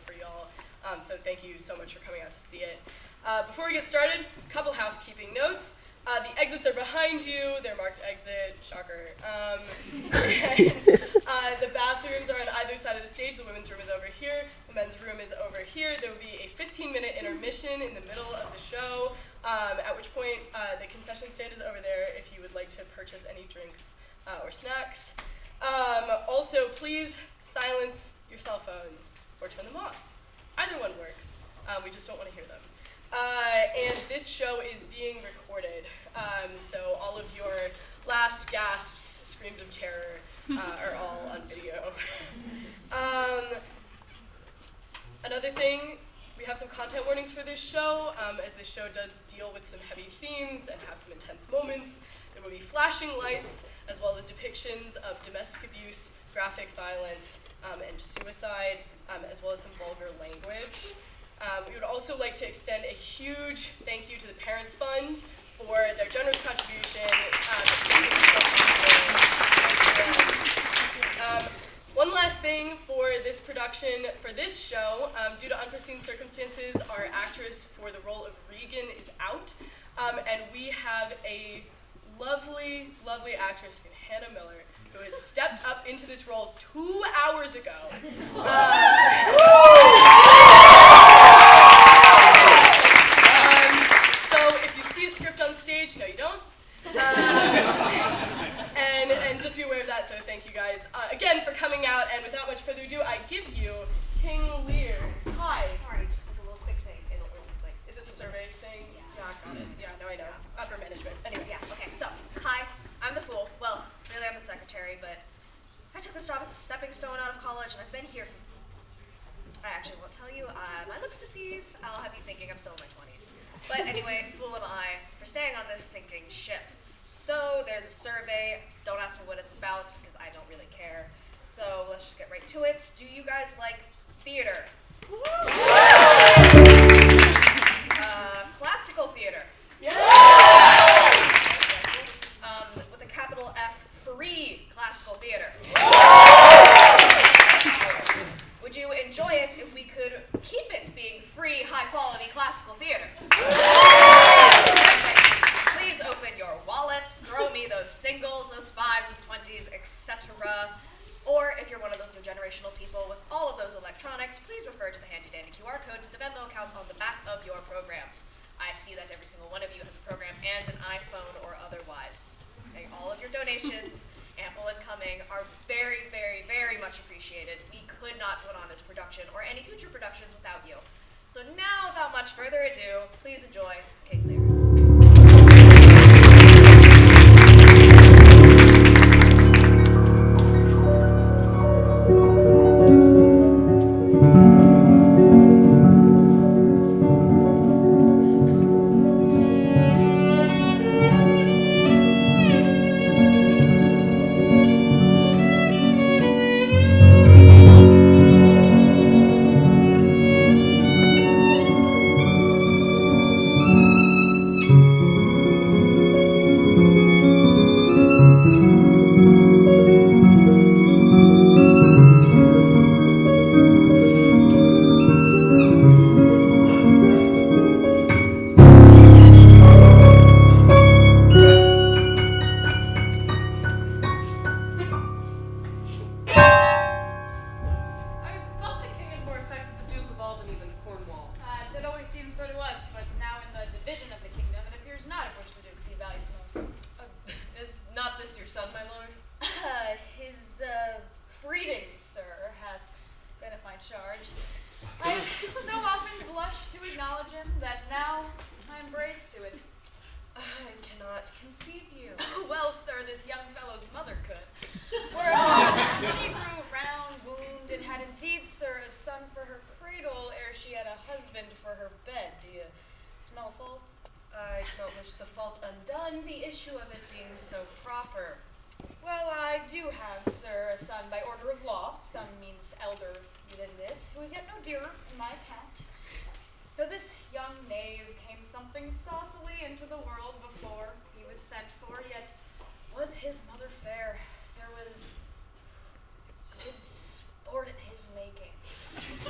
for y'all. So thank you so much for coming out to see it. Before we get started, a couple housekeeping notes. The exits are behind you. They're marked exit. Shocker. The bathrooms are on either side of the stage. The women's room is over here. The men's room is over here. There will be a 15-minute intermission in the middle of the show, at which point the concession stand is over there if you would like to purchase any drinks or snacks. Also, please silence your cell phones or turn them off. Either one works. We just don't want to hear them. And this show is being recorded, so all of your last gasps, screams of terror are all on video. Another thing, we have some content warnings for this show, as this show does deal with some heavy themes and have some intense moments. There will be flashing lights, as well as depictions of domestic abuse, graphic violence, and suicide, as well as some vulgar language. We would also like to extend a huge thank you to the Parents Fund for their generous contribution. One last thing for this production, for this show, due to unforeseen circumstances, our actress for the role of Regan is out, and we have a lovely, lovely actress named Hannah Miller, who has stepped up into this role 2 hours ago. On stage, no you don't. And just be aware of that, so thank you guys again for coming out, and without much further ado, I give you King Lear. Hi. Sorry, just like a little quick thing. It'll like, is it the survey thing? Yeah. Got it. Yeah, no I know. Upper management. Anyway, yeah, okay, so, hi, I'm the fool. Well, really I'm the secretary, but I took this job as a stepping stone out of college, and I've been here I actually won't tell you. My looks deceive. I'll have you thinking I'm still in my 20s. But anyway, fool am I for staying on this sinking ship. So there's a survey. Don't ask me what it's about, because I don't really care. So let's just get right to it. Do you guys like theater? Classical theater. With a capital F, free classical theater. Would you enjoy it if we could keep it being free, high-quality classical theater? Please open your wallets, throw me those singles, those 5s, those 20s, etc. Or if you're one of those new generational people with all of those electronics, please refer to the handy-dandy QR code to the Venmo account on the back of your programs. I see that every single one of you has a program and an iPhone or otherwise. Okay, all of your donations, ample and coming, are very, very, very much appreciated. We could not put on this production or any future productions without you. So now, without much further ado, please enjoy King Lear.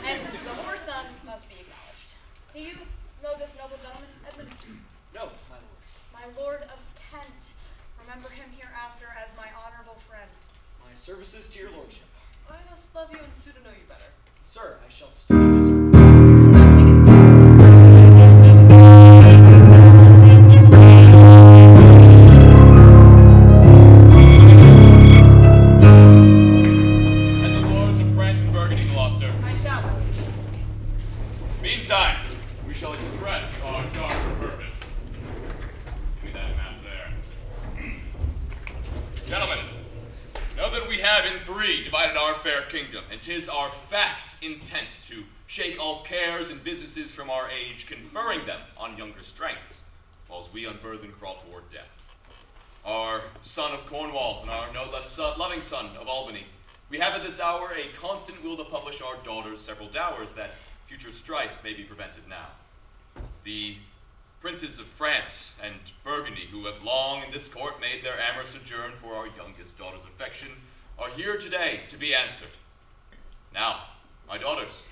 And the services to your lordship. I must love you and soon to know you better. Sir, I shall study to serve. Nothing is And the lords of France and Burgundy, Gloucester. I shall. Meantime, we shall express our dark purpose. Give me that map there. Gentlemen, know that we have in three divided our fair kingdom, and 'tis our fast intent to shake all cares and businesses from our age, conferring them on younger strengths, whilst we unburthen crawl toward death. Our son of Cornwall and our no less loving son of Albany, we have at this hour a constant will to publish our daughters several dowers, that future strife may be prevented now. The princes of France and Burgundy, who have long in this court made their amorous sojourn for our youngest daughter's affection, are here today to be answered. Now, my daughters,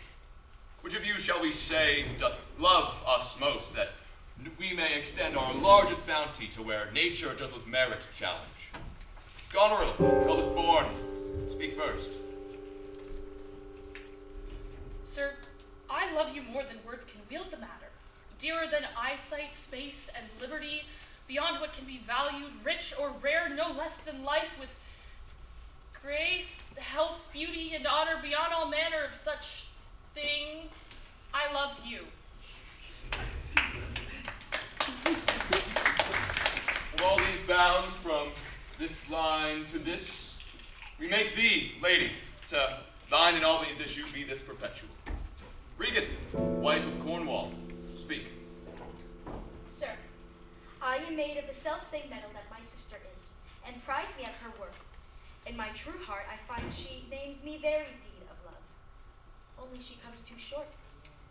which of you shall we say doth love us most, that we may extend our largest bounty to where nature doth with merit challenge? Goneril, eldest born, speak first. Sir, I love you more than words can wield the matter. Dearer than eyesight, space, and liberty, beyond what can be valued, rich or rare, no less than life, with grace, health, beauty, and honor, beyond all manner of such things. I love you. Of all these bounds from this line to this, we make thee, lady, to thine and all these issue be this perpetual. Regan, wife of Cornwall, speak. Sir, I am made of the self-same metal that my sister is, and prize me at her worth. In my true heart I find she names me very deed of love. Only she comes too short,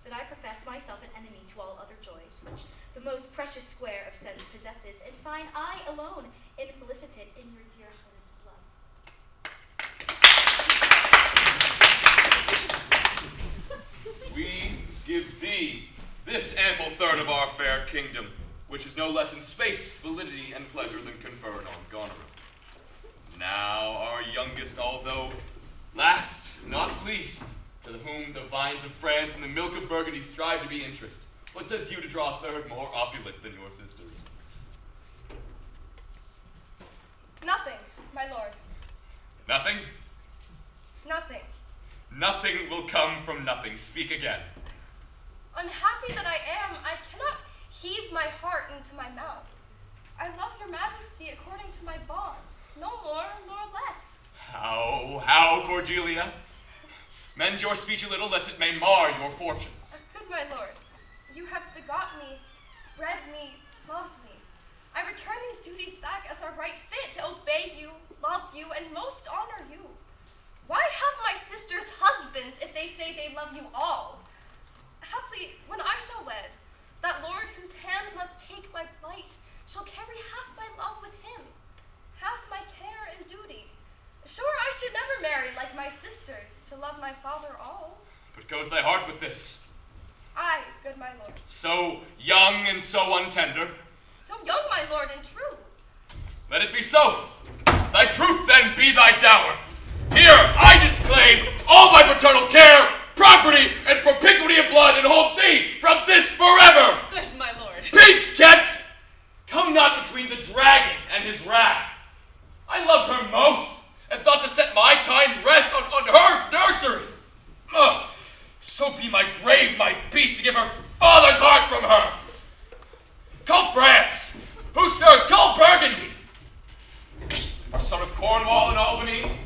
that I profess myself an enemy to all other joys, which the most precious square of sense possesses, and find I alone infelicited in your dear highness's love. We give thee this ample third of our fair kingdom, which is no less in space, validity, and pleasure than conferred on Goneril. Now our youngest, although last, not least, to whom the vines of France and the milk of Burgundy strive to be interest. What says you to draw a third more opulent than your sisters? Nothing, my lord. Nothing? Nothing. Nothing will come from nothing. Speak again. Unhappy that I am, I cannot heave my heart into my mouth. I love your majesty according to my bond, no more nor less. How, Cordelia? Mend your speech a little, lest it may mar your fortunes. Good my lord, you have begot me, bred me, loved me. I return these duties back as our right fit to obey you, love you, and most honor you. Why have my sisters husbands if they say they love you all? Haply, when I shall wed, that lord whose hand must take my plight shall carry half my love with him, half my care and duty. Sure, I should never marry like my sisters, to love my father all. But goes thy heart with this? Aye, good my lord. So young and so untender? So young, my lord, and true. Let it be so. Thy truth then be thy dower. Here I disclaim all my paternal care, property, and propinquity of blood, and hold thee from this forever. Good, my lord. Peace, Kent! Come not between the dragon and his wrath. I loved her most, and thought to set my kind rest on her nursery. So be my grave, my beast, to give her father's heart from her. Call France. Who stirs? Call Burgundy. Our son of Cornwall and Albany.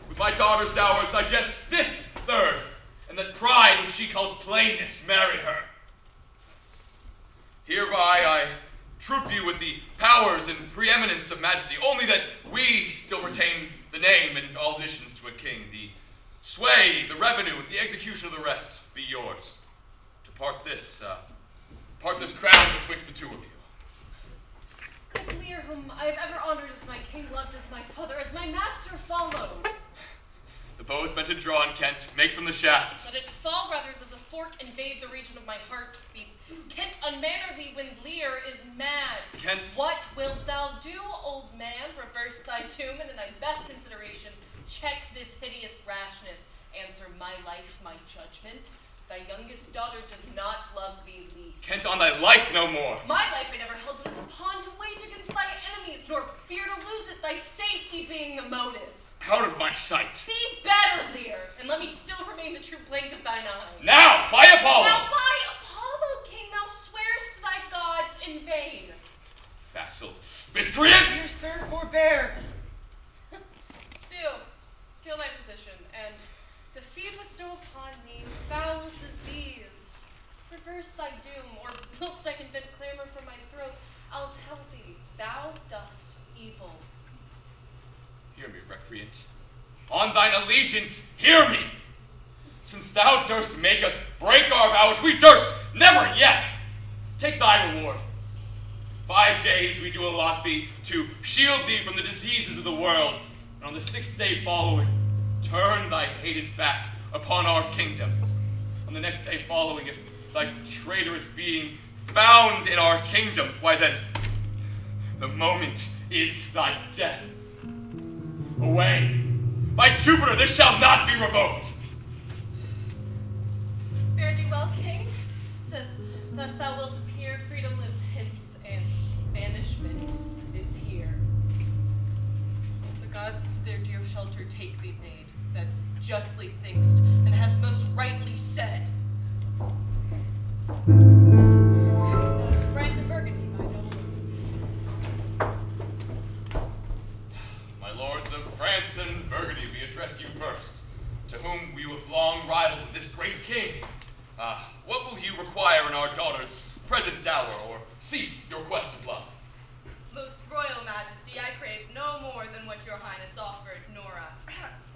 With my daughter's dowers digest this third, and that pride which she calls plainness marry her. Hereby I troop you with the powers and preeminence of majesty, only that we still retain the name and all additions to a king. The sway, the revenue, the execution of the rest be yours. To part this crown betwixt the two of you. Good Lear, whom I have ever honored as my king, loved as my father, as my master followed. The bow is bent and drawn, Kent. Make from the shaft. Let it fall rather than the fork invade the region of my heart. Be Kent unmannerly when Lear is mad. Kent. What wilt thou do, old man? Reverse thy tomb, and in thy best consideration, check this hideous rashness. Answer my life, my judgment. Thy youngest daughter does not love thee least. Kent, on thy life no more. My life I never held but as a pawn to wage against thy enemies, nor fear to lose it, thy safety being the motive. Out of my sight. See better, Lear, and let me still remain the true blank of thine eye. Now, by Apollo! Now by Apollo, king, thou swearest thy gods in vain. Vassal, miscreant! Dear sir, forbear. Do, kill thy physician, and the feed bestow upon me foul disease. Reverse thy doom, or whilst I can vent clamor from my throat, I'll tell thee, thou dost evil. Hear me, recreant. On thine allegiance, hear me! Since thou durst make us break our vow, which we durst never yet, take thy reward. 5 days we do allot thee to shield thee from the diseases of the world, and on the 6th day following, turn thy hated back upon our kingdom. On the next day following, if thy traitorous being found in our kingdom, why then, the moment is thy death. Away! By Jupiter, this shall not be revoked! Fare thee well, king. So thus thou wilt appear, freedom lives hence, and banishment is here. The gods to their dear shelter take thee, maid, that justly thinkst, and hast most rightly said. France and Burgundy, my noble. My lords of France and Burgundy, we address you first, to whom we have long rivaled with this great king. What will you require in our daughter's present dower, or cease your quest of love? Most royal majesty, I crave no more than what your highness offered, nor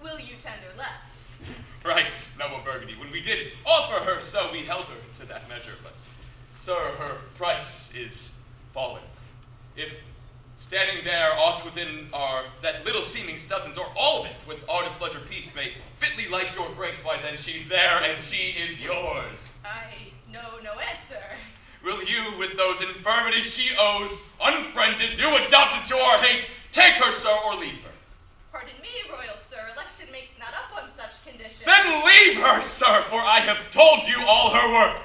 will you tender less. Right, noble Burgundy, when we did offer her so, we held her to that measure, but, sir, her price is fallen. If standing there aught within our that little seeming substance, or all of it, with our displeasure peace, may fitly like your grace, why then she's there, and she is yours. I know no answer. Will you, with those infirmities she owes, unfriended, new adopted to our hate, take her, sir, or leave her? Pardon me, royal sir, election makes not up on such conditions. Then leave her, sir, for I have told you all her worth.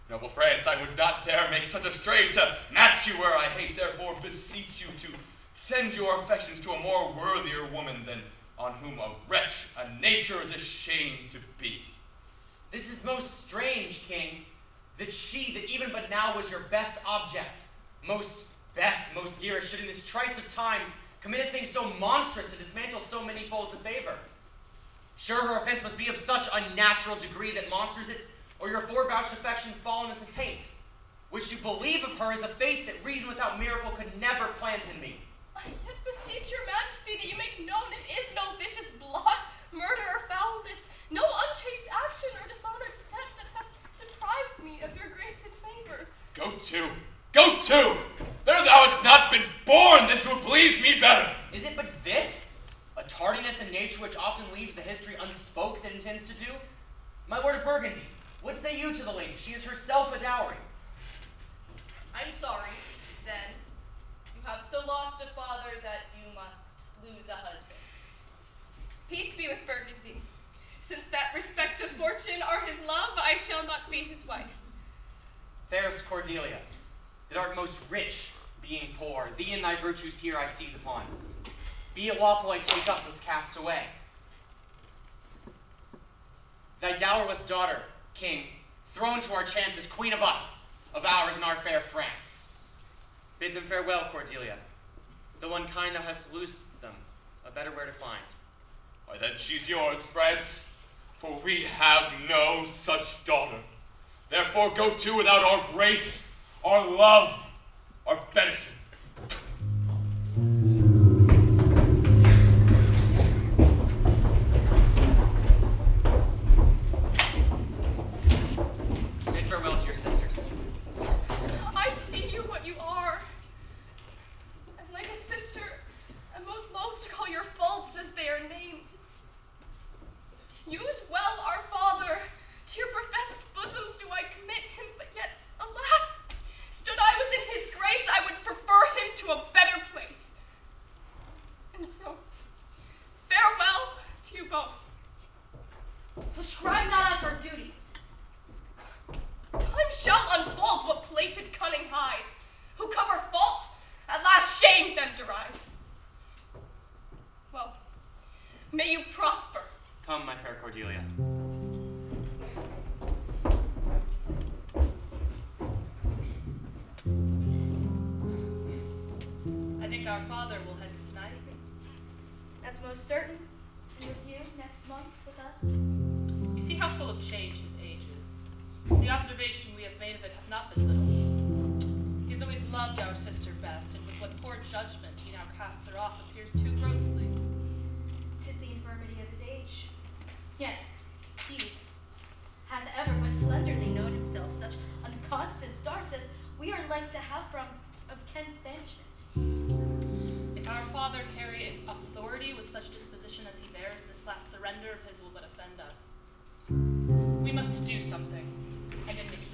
Noble France, I would not dare make such a strain to match you where I hate, therefore beseech you to send your affections to a more worthier woman than on whom a wretch, a nature is ashamed to be. This is most strange, king, that she that even but now was your best object, most best, most dearest, should in this trice of time commit a thing so monstrous to dismantle so many folds of favor. Sure, her offense must be of such unnatural degree that monsters it, or your forevouched affection fallen into taint, which you believe of her is a faith that reason without miracle could never plant in me. I yet beseech your majesty that you make known it is no vicious blot, murder, or foulness, no unchaste action or dishonored step that hath deprived me of your grace and favor. Go to, go to! There thou hadst not been born than to have pleased me better. Is it but this? A tardiness in nature which often leaves the history unspoke that intends to do? My lord of Burgundy, what say you to the lady? She is herself a dowry. I'm sorry, then. You have so lost a father that you must lose a husband. Peace be with Burgundy. Since that respects of fortune are his love, I shall not be his wife. Fairest Cordelia, that art most rich, being poor, thee and thy virtues here I seize upon. Be it lawful I take up what's cast away. Thy dowerless daughter, king, thrown to our chances, queen of us, of ours and our fair France. Bid them farewell, Cordelia. Though unkind thou hast to lose them, a better where to find. Why then she's yours, France, for we have no such daughter. Therefore go to without our grace, our love, our benison. Bid farewell to your sisters. I see you what you are. And like a sister, I'm most loath to call your faults as they are named. Use well our father, to your professed bosoms do I commit. shall unfold what plated cunning hides. Who cover faults, at last shame them derides. Well, may you prosper. Come, my fair Cordelia. I think our father will head tonight. That's most certain. And with you next month with us. You see how full of change his age is. The observation we have made of it have not been little. He has always loved our sister best, and with what poor judgment he now casts her off appears too grossly. 'Tis the infirmity of his age. Yet he hath ever but slenderly known himself such unconstant starts as we are like to have from of Ken's banishment. If our father carry authority with such disposition as he bears, this last surrender of his will but offend us. We must do something, and in the heat.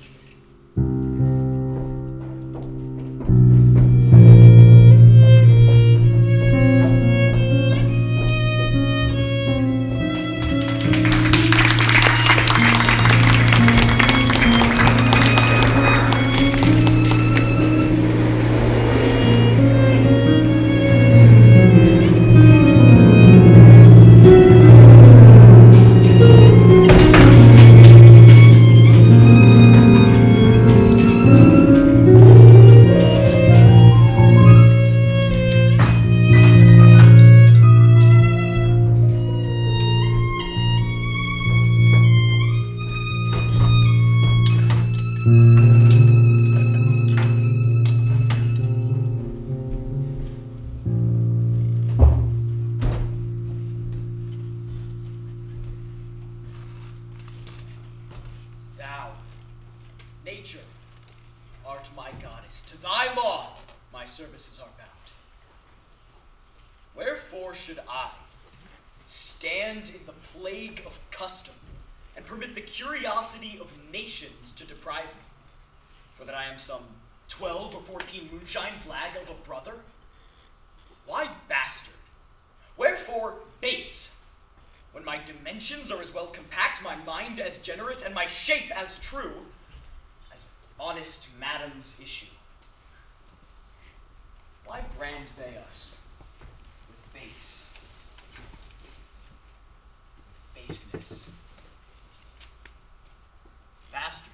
Thou, nature, art my goddess. To thy law my services are bound. Wherefore should I stand in the plague of custom and permit the curiosity of nations to deprive me? For that I am some 12 or 14 moonshines lag of a brother? Why bastard? Wherefore base? When my dimensions are as well compact, my mind as generous, and my shape as true as honest madam's issue. Why brand they us with baseness? Bastard.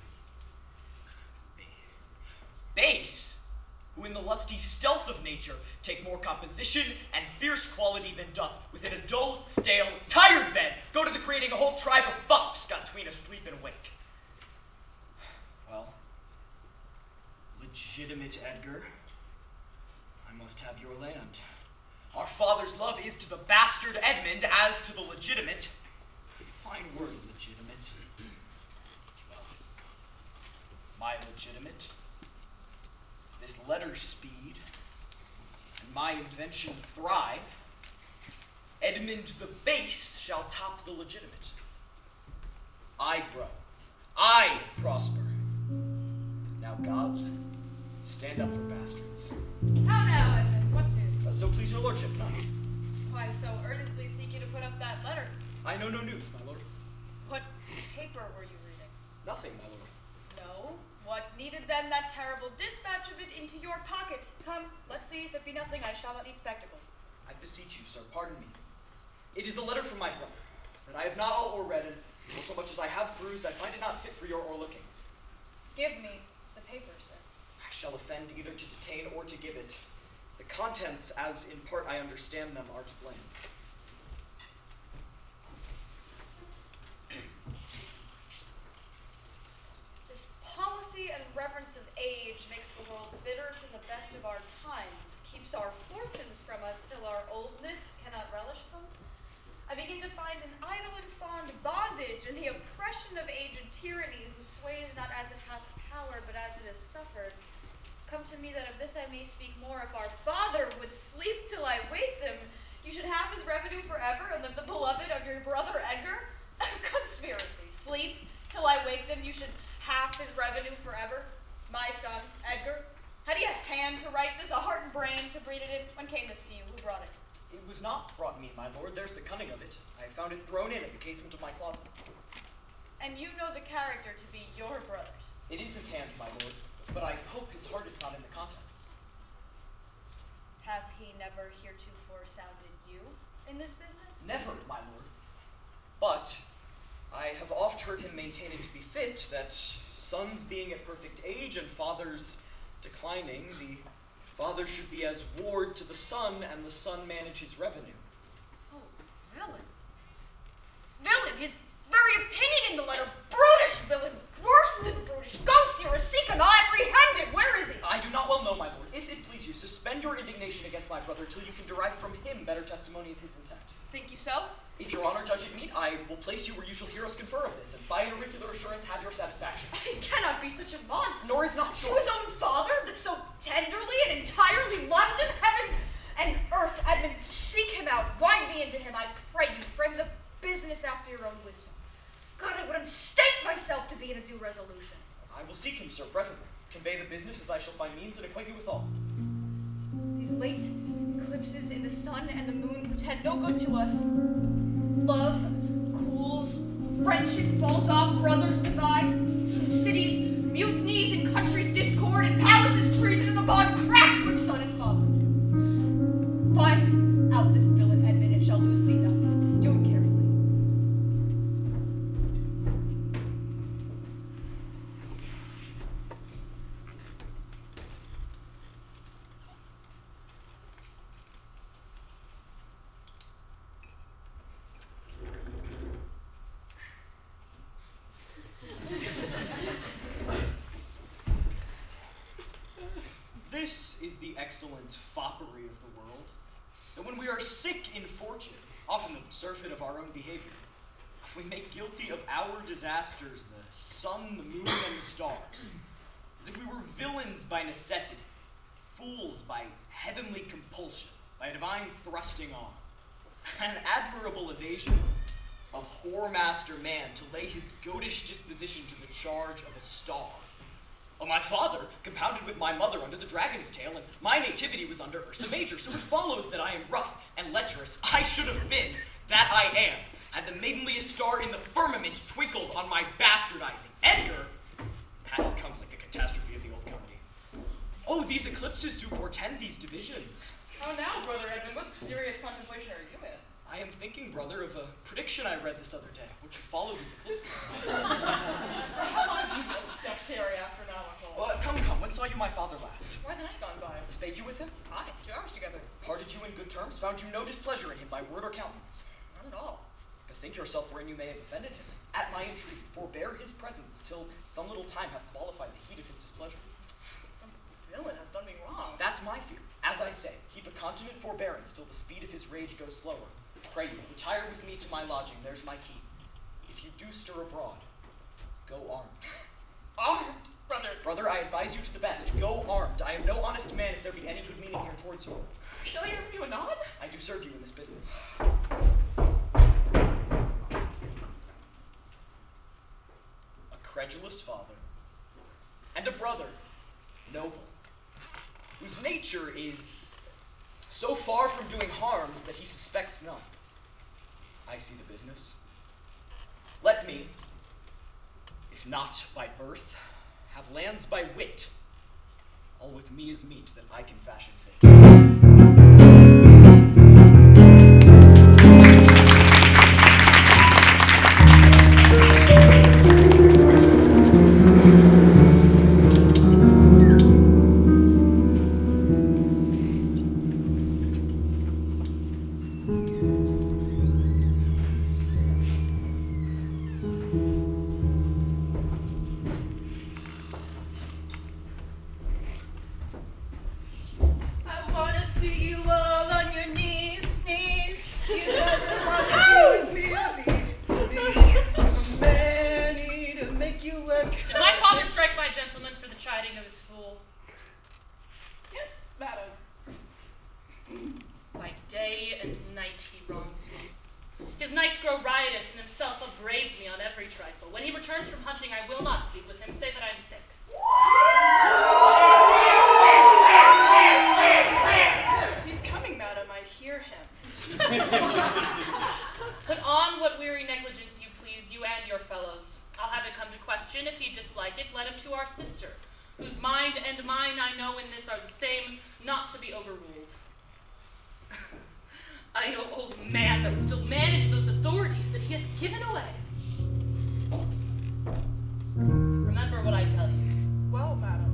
Base, who in the lusty stealth of nature take more composition and fierce quality than doth within a dull, stale, tired bed go to the creating a whole tribe of fops got tween asleep and awake. Well, legitimate Edgar, I must have your land. Our father's love is to the bastard Edmund as to the legitimate. Fine word, legitimate. Well, my legitimate, this letter speed, and my invention thrive, Edmund the base shall top the legitimate. I grow, I prosper. Now gods, stand up for bastards. How now, Edmund? What news? So please your lordship, none. Why so earnestly seek you to put up that letter? I know no news, my lord. What paper were you reading? Nothing, my lord. No. What needed then that terrible dispatch of it into your pocket? Come, let's see. If it be nothing, I shall not need spectacles. I beseech you, sir, pardon me. It is a letter from my brother, that I have not all o'erread, and for so much as I have perused, I find it not fit for your o'erlooking. Give me the paper, sir. I shall offend either to detain or to give it. The contents, as in part I understand them, are to blame. This policy and reverence of age makes the world bitter to the best of our times, keeps our fortunes from us till our oldness cannot relish them. I begin to find an idle and fond bondage in the oppression of aged tyranny, who sways not as it hath power, but as it is suffered. Come to me that of this I may speak more. If our father would sleep till I waked him, you should have his revenue forever, and live the beloved of your brother Edgar. Conspiracy. Sleep till I waked him, you should have his revenue forever. My son, Edgar. Had he a hand to write this, a heart and brain to breed it in? When came this to you? Who brought it? It was not brought me, my lord. There's the cunning of it. I found it thrown in at the casement of my closet. and you know the character to be your brother's. It is his hand, my lord, but I hope his heart is not in the contents. Hath he never heretofore sounded you in this business? Never, my lord. But I have oft heard him maintain it to be fit that sons being at perfect age and fathers declining, the father should be as ward to the son, and the son manage his revenue. Oh, villain. Villain, his very opinion in the letter. Brutish villain, worse than brutish. Go, Sirrah, seek him, I'll apprehend him. Where is he? I do not well know, my lord. If it please you, suspend your indignation against my brother till you can derive from him better testimony of his intent. Think you so? If your honor judge it meet, I will place you where you shall hear us confer of this, and by an auricular assurance have your satisfaction. He cannot be such a monster. Nor is not To sure. his own father, that so tenderly and entirely loves him, heaven and earth, Edmund, seek him out, wind me into him, I pray you, frame the business after your own wisdom. God, I would unstate myself to be in a due resolution. I will seek him, sir, presently. Convey the business as I shall find means, and acquaint you with all. These late eclipses in the sun and the moon portend no good to us. Love cools, friendship falls off, brothers divide. In cities, mutinies, in countries, discord, in palaces, treason, and the bond cracked twixt son and father. Find out this villain, Edmund, it shall lose thee nothing. Do it carefully. This is the excellent foppery of the world, that when we are sick in fortune, often the surfeit of our own behavior, we make guilty of our disasters the sun, the moon, and the stars, as if we were villains by necessity, fools by heavenly compulsion, by a divine thrusting on, an admirable evasion of whoremaster man to lay his goatish disposition to the charge of a star. My father compounded with my mother under the dragon's tail, and my nativity was under Ursa Major, so it follows that I am rough and lecherous. I should have been that I am, and the maidenliest star in the firmament twinkled on my bastardizing. Edgar, that comes like the catastrophe of the old comedy. Oh, these eclipses do portend these divisions. How now, Brother Edmund? What serious contemplation are you in? I am thinking, brother, of a prediction I read this other day, which would follow these eclipses. How long have you been secretary astronomical? Come, when saw you my father last? Why the night gone by? Spake you with him? Aye, 2 hours together. Parted you in good terms? Found you no displeasure in him by word or countenance? Not at all. Bethink yourself wherein you may have offended him. At my entreaty, forbear his presence till some little time hath qualified the heat of his displeasure. Some villain hath done me wrong. That's my fear. As I say, keep a continent forbearance till the speed of his rage goes slower. Pray you, retire with me to my lodging. There's my key. If you do stir abroad, go armed. Armed, brother. Brother, I advise you to the best. Go armed. I am no honest man if there be any good meaning here towards you. Shall I serve you anon? I do serve you in this business. A credulous father, and a brother, noble, whose nature is so far from doing harms that he suspects none. I see the business. Let me, if not by birth, have lands by wit. All with me is meet that I can fashion fit. it come to question. If he dislike it, let him to our sister, whose mind and mine I know in this are the same, not to be overruled. Idle old man that would still manage those authorities that he hath given away. Remember what I tell you. Well, madam.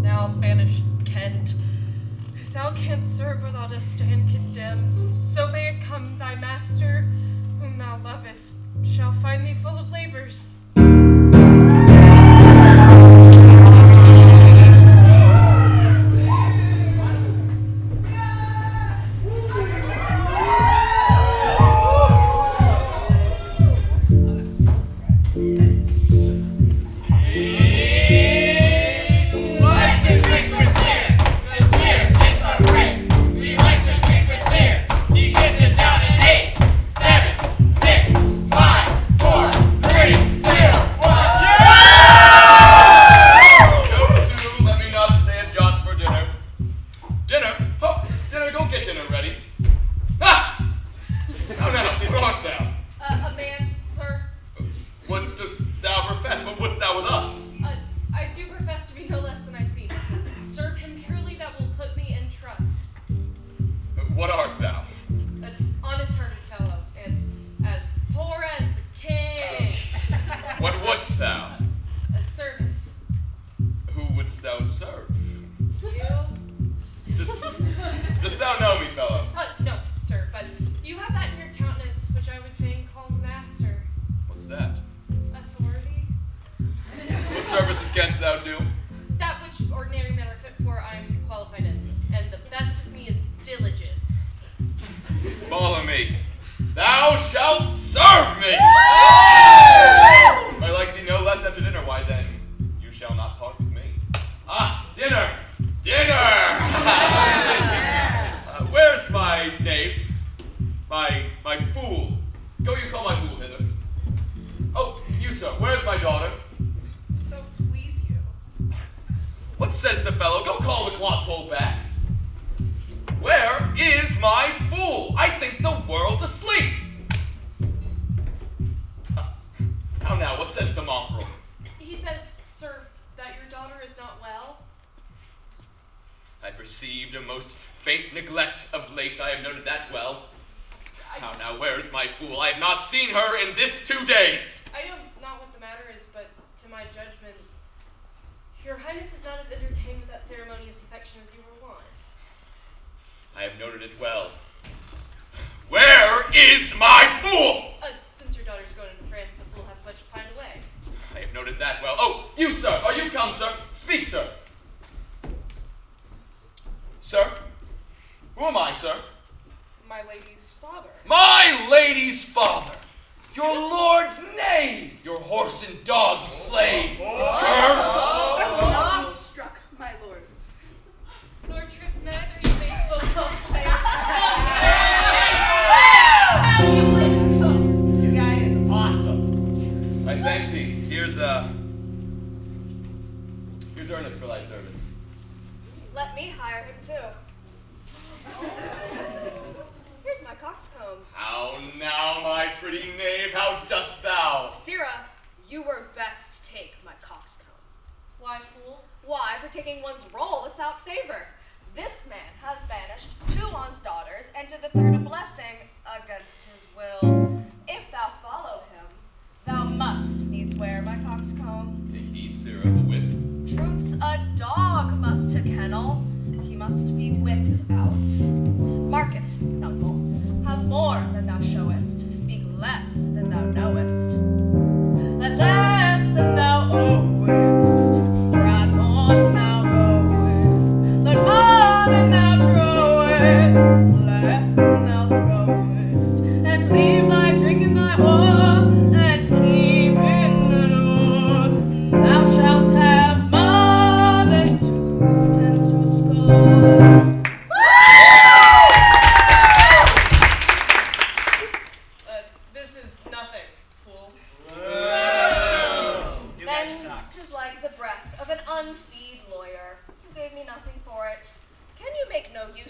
Now, banished Kent, if thou canst serve where thou dost stand condemned, so may it come thy master, whom thou lovest, shall find thee full of labors. Woo!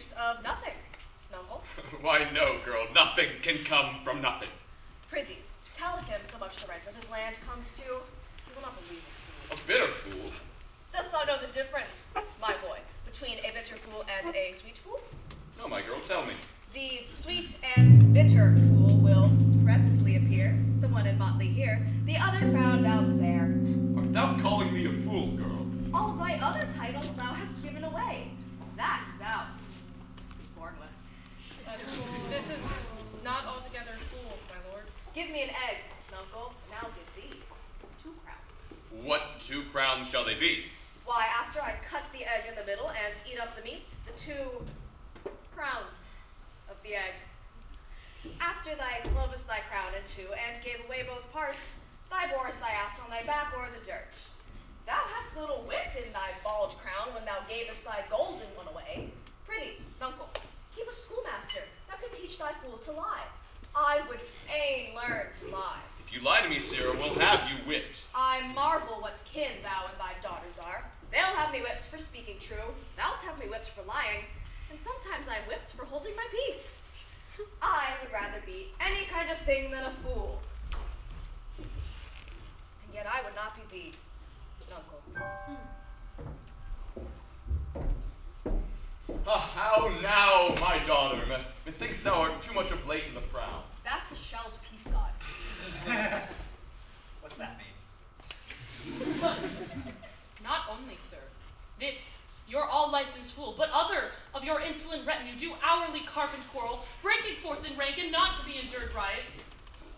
use of nothing, Nuncle. Why no, girl, nothing can come from nothing. Prithee, tell him so much the rent of his land comes to. He will not believe it. A bitter fool. Dost thou know the difference, my boy, between a bitter fool and a sweet fool? No, my girl, tell me. The sweet and bitter fool will presently appear, the one in motley here, the other found out there. Art thou calling me a fool, girl? All thy other titles thou hast given away. That thou'st born with. This is not altogether fool, my lord. Give me an egg, Nuncle, and I'll give thee 2 crowns. What 2 crowns shall they be? Why, after I cut the egg in the middle and eat up the meat, the 2 crowns of the egg. After thy clovest thy crown in 2 and gave away both parts, thy borest thy ass on thy back o'er the dirt. Thou hast little wit in thy bald crown when thou gavest thy golden one away. Prithee, Nuncle, keep a schoolmaster that can teach thy fool to lie. I would fain learn to lie. If you lie to me, Sarah, we'll have you whipped. I marvel what kin thou and thy daughters are. They'll have me whipped for speaking true. Thou'lt have me whipped for lying. And sometimes I'm whipped for holding my peace. I would rather be any kind of thing than a fool. And yet I would not be thee, Nuncle. Ah, how now, my daughter? Methinks thou art too much of late in the frown. That's a shelled peace god. What's that mean? Not only, sir, this, your all-licensed fool, but other of your insolent retinue do hourly carp and quarrel, breaking forth in rank and not to be endured riots.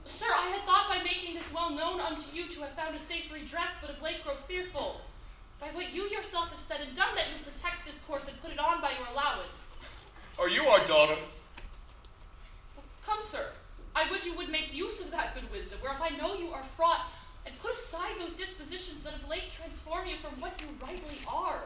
Sir, I had thought by making this well known unto you to have found a safe redress, but of late grow fearful. By what you yourself have said and done, that you protect this course and put it on by your allowance. Are you our daughter? Come, sir, I would you would make use of that good wisdom, whereof I know you are fraught, and put aside those dispositions that of late transform you from what you rightly are.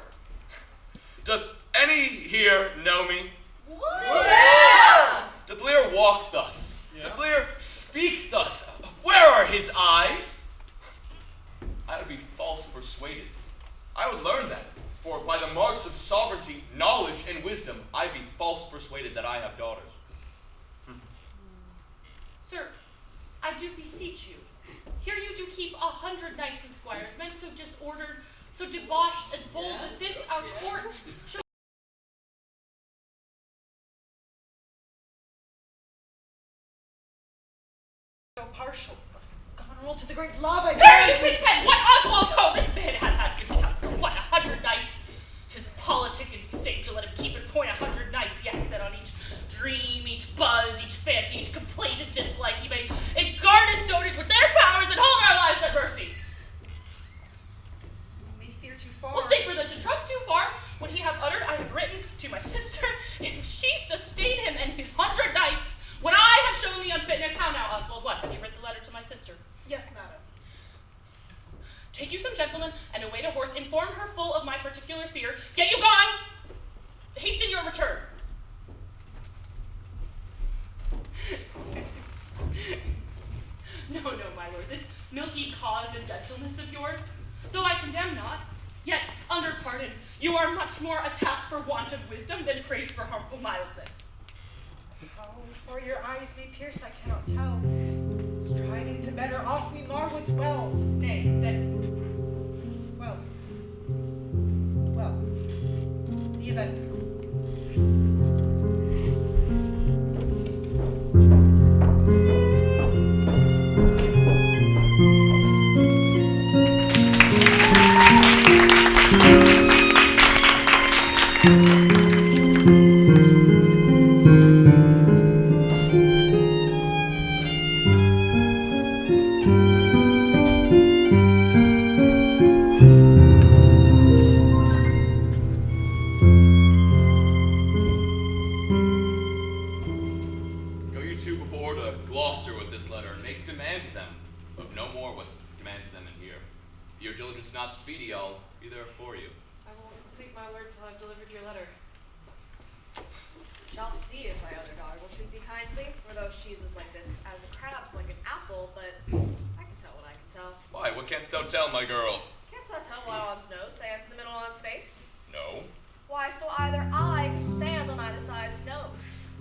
Doth any here know me? Yeah! Doth Lear walk thus? Doth Lear speak thus? Where are his eyes? I would be false persuaded. I would learn that, for by the marks of sovereignty, knowledge, and wisdom, I be false persuaded that I have daughters. Sir, I do beseech you. Here you do keep 100 knights and squires, men so disordered, so debauched and bold, that this our court shall so partial. Gone roll to the great lava. Here you contend! What Oswald? Oh, this man hath had good counsel. What, 100 knights? 'Tis politic and safe to let him keep and point 100 knights, yes, that on each dream, each buzz, each fancy, each complaint and dislike, he may guard his dotage with their powers and hold our lives at mercy. We fear too far. Well, safer than to trust too far. What he have uttered, I have written to my sister. If she sustain him and his 100 knights, when I have shown the unfitness, how now, Oswald? What, have you read the letter to my sister? Yes, madam. Take you some gentlemen and await a horse. Inform her full of my particular fear. Get you gone! Hasten your return. No, my lord, this milky cause and gentleness of yours, though I condemn not, yet, under pardon, you are much more a task for want of wisdom than praise for harmful mildness. How far your eyes may pierce, I cannot tell. Striving to better off, we marvelous well. Nay, then, Well, the event. Go you two before to Gloucester with this letter, and make demands of them, of no more what's demanded of them in here. If your diligence not speedy, I'll be there for you. I will seek my lord till I've delivered your letter. Shalt see if thy other daughter will treat thee kindly, for though she's as like this as a crab's like an apple, but I can tell what I can tell. Why, what canst thou tell, my girl? Canst thou tell why on's nose stands in the middle of on's face? No. Why, so either I can stand on either side's nose.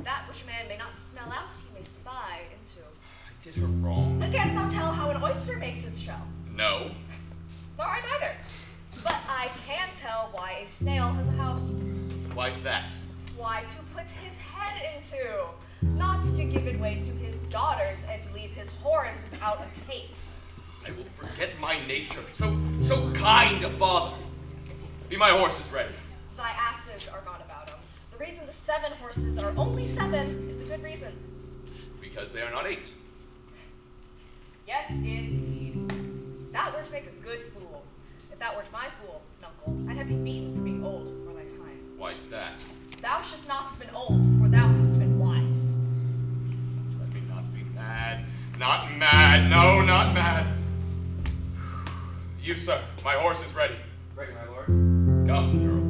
That which man may not smell out, he may spy into. I did her wrong. Then canst thou tell how an oyster makes its shell? No. Nor I neither. But I can tell why a snail has a house. Why's that? Why, to put his head into, not to give it way to his daughters and leave his horns without a case. I will forget my nature. So kind a father. Be my horses ready. Thy asses are not about him. The reason the 7 horses are only 7 is a good reason. Because they are not 8. Yes, indeed. Thou wert to make a good fool. If thou wert my fool, nuncle, I'd have thee beaten for being old before thy time. Why's that? Thou shouldst not have been old, for thou hast been wise. Let me not be mad. Not mad. No, not mad. You, sir, my horse is ready. Ready, my lord. Come, Earl.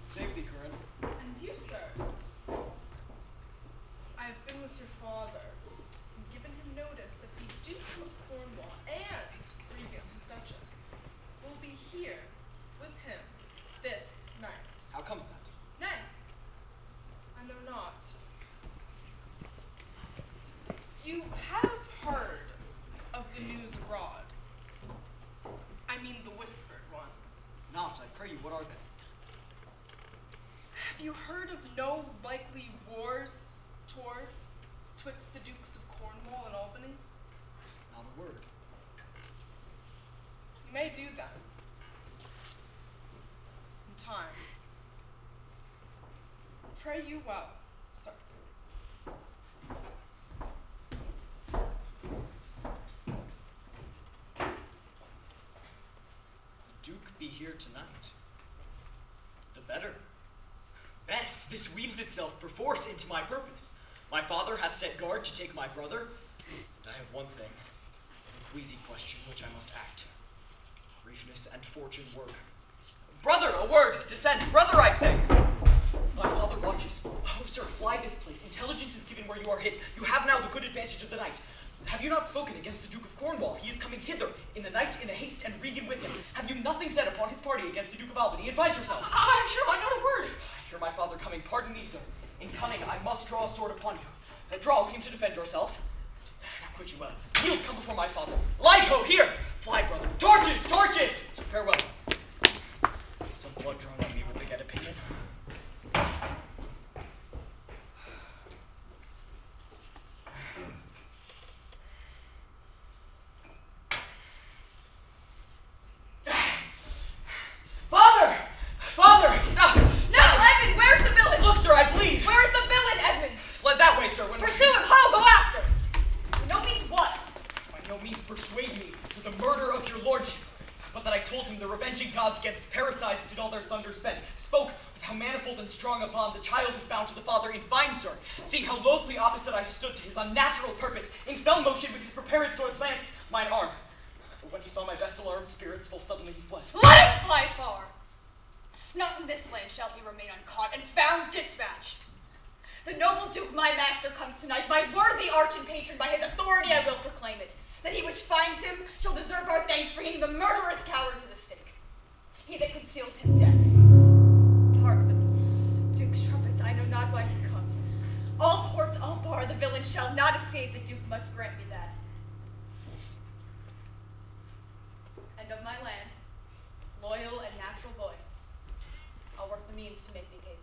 Save thee, Corinne. And you, sir? I have been with your father and given him notice that the Duke of Cornwall and Regan, his Duchess, will be here with him this night. How comes that? Nay, I know not. You have heard of the news abroad. I mean the whispered ones. Not, I pray you, what are they? Have you heard of no likely wars toward twixt the Dukes of Cornwall and Albany? Not a word. You may do them. In time. Pray you well, sir. The Duke be here tonight. The better. Best, this weaves itself perforce into my purpose. My father hath set guard to take my brother, and I have one thing, a queasy question which I must act. Briefness and fortune work. Brother, a word, descend, brother, I say! My father watches. Oh, sir, fly this place. Intelligence is given where you are hid. You have now the good advantage of the night. Have you not spoken against the Duke of Cornwall? He is coming hither in the night, in the haste, and Regan with him. Have you nothing said upon his party against the Duke of Albany? Advise yourself. I'm sure I'm not a word. I hear my father coming. Pardon me, sir. In coming, I must draw a sword upon you. Draw, seem to defend yourself. Now quit you well. Yield, come before my father. Light ho, here! Fly, brother. Torches, torches! So farewell. Some blood drawn on me would beget opinion. Father! Father! Stop! No, Edmund, where's the villain? Look, sir, I bleed! Where's the villain, Edmund? Fled that way, sir. When Pursue him, ho, go after! No means what? By no means persuade me to the murder of your lordship, but that I told him the revenging gods against parricides did all their thunder spend. Spoke with how manifold and strong a bond the child is bound to the father in fine, sir, seeing how loathly opposite I stood to his unnatural purpose, in fell motion with his prepared sword lanced mine arm. But when he saw my best alarmed spirits, full suddenly he fled. Let him fly far! Not in this land shall he remain uncaught and found dispatch. The noble Duke, my master, comes tonight. My worthy arch and patron, by his authority I will proclaim it. That he which finds him shall deserve our thanks for hanging the murderous coward to the stake. He that conceals him death. Hark the Duke's trumpets, I know not why he comes. All ports, all bar, the villain shall not escape. The Duke must grant me that. And of my land, loyal and natural boy, I'll work the means to make thee capable.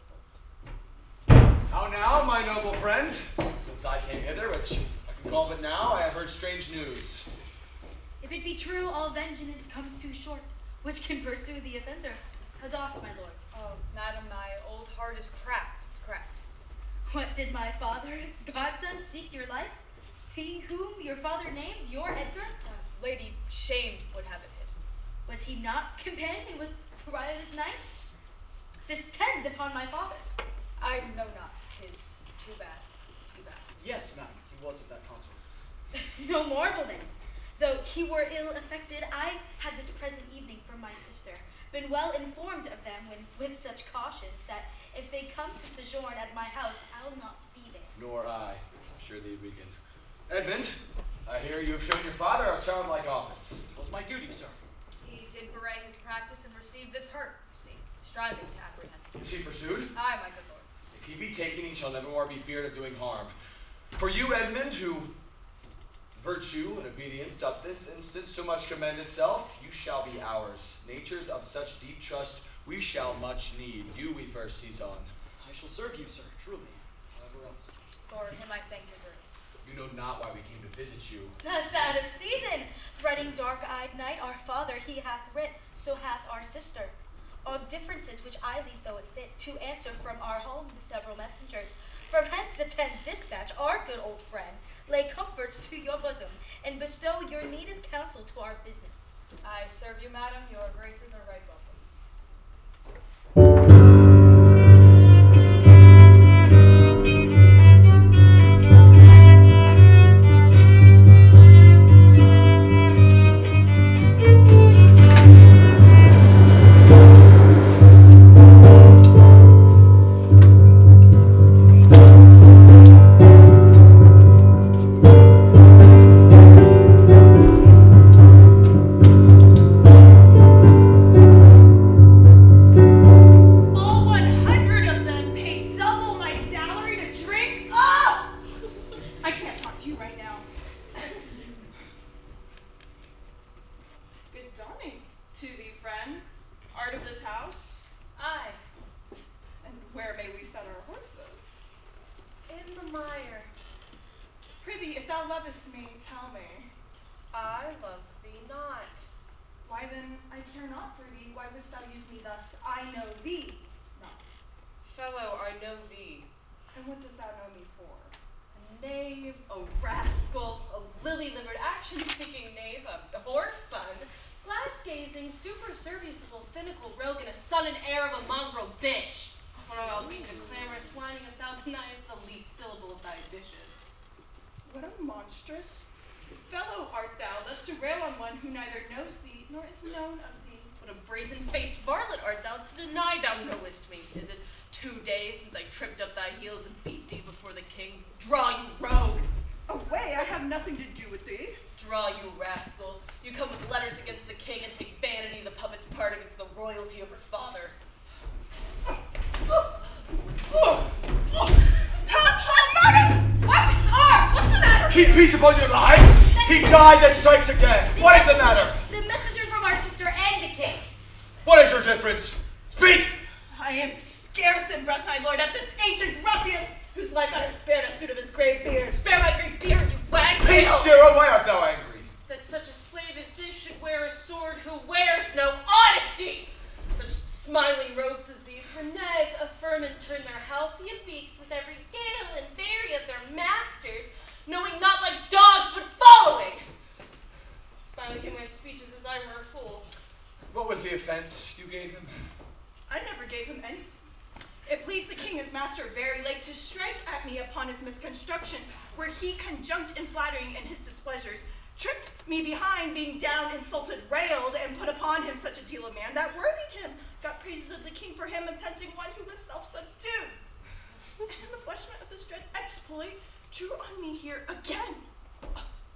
How now, my noble friend? Since I came hither, which I can call but now, I have heard strange news. If it be true, all vengeance comes too short, which can pursue the offender. How dost, my lord? Oh, madam, my old heart is cracked. It's cracked. What did my father's godson seek your life? He whom your father named your Edgar? Lady Shame would have it hid. Was he not companion with riotous knights? This tend upon my father. I know not. 'Tis too bad. Too bad. Yes, madam, he was of that consort. No marvel then. Though he were ill affected, I had this present evening from my sister been well informed of them with such cautions that if they come to sojourn at my house, I'll not be there. Nor I, assure thee, Regan. Edmund, I hear you have shown your father a childlike office. It was my duty, sir. He did bewray his practice and received this hurt, see, striving to apprehend. Is he pursued? Aye, my good lord. If he be taken, he shall never more be feared of doing harm. For you, Edmund, who virtue and obedience doth this instant so much commend itself, you shall be ours. Natures of such deep trust we shall much need. You we first seize on. I shall serve you, sir, truly. However else. For him I thank your grace. You know not why we came to visit you. Thus out of season, threading dark-eyed night, our father he hath writ, so hath our sister. All differences which I leave though it fit, to answer from our home the several messengers. From hence attend dispatch, our good old friend, lay comforts to your bosom, and bestow your needed counsel to our business. I serve you, madam. Your graces are right welcome. Rogan, a son and heir of a mongrel bitch. Or I'll be the clamorous whining if thou deniest the least syllable of thy addition. What a monstrous fellow art thou, thus to rail on one who neither knows thee nor is known of thee. What a brazen-faced varlet art thou to deny thou knowest me. Is it 2 days since I tripped up thy heels and beat thee before the king? Draw, you rogue! Away, I have nothing to do with thee. Draw, you rascal. You come with letters against the king and take vanity, the puppet's part, against the royalty of her father. Madam! Weapons, arms! What's the matter? Keep peace upon your lives! He dies and strikes again! What is the matter? The messengers from our sister and the king. What is your difference? Speak! I am scarce in breath, my lord, at this ancient ruffian, whose life I have spared a suit of his grey beard. Spare my great beard, you wag! Peace, Sarah, why art thou angry? That such a slave as this should wear a sword who wears no honesty! Such smiling rogues as these renege, affirm, and turn their halcyon beaks with every gale and vary of their masters, knowing not like dogs, but following! Smiling in my speeches as I were a fool. What was the offense you gave him? I never gave him any. It pleased the king, his master, very late to strike at me upon his misconstruction, where he conjunct in flattering and his displeasures, tripped me behind, being down, insulted, railed, and put upon him such a deal of man that worthied him, got praises of the king for him, attempting one who was self-subdued. And the fleshment of this dread exploit drew on me here again.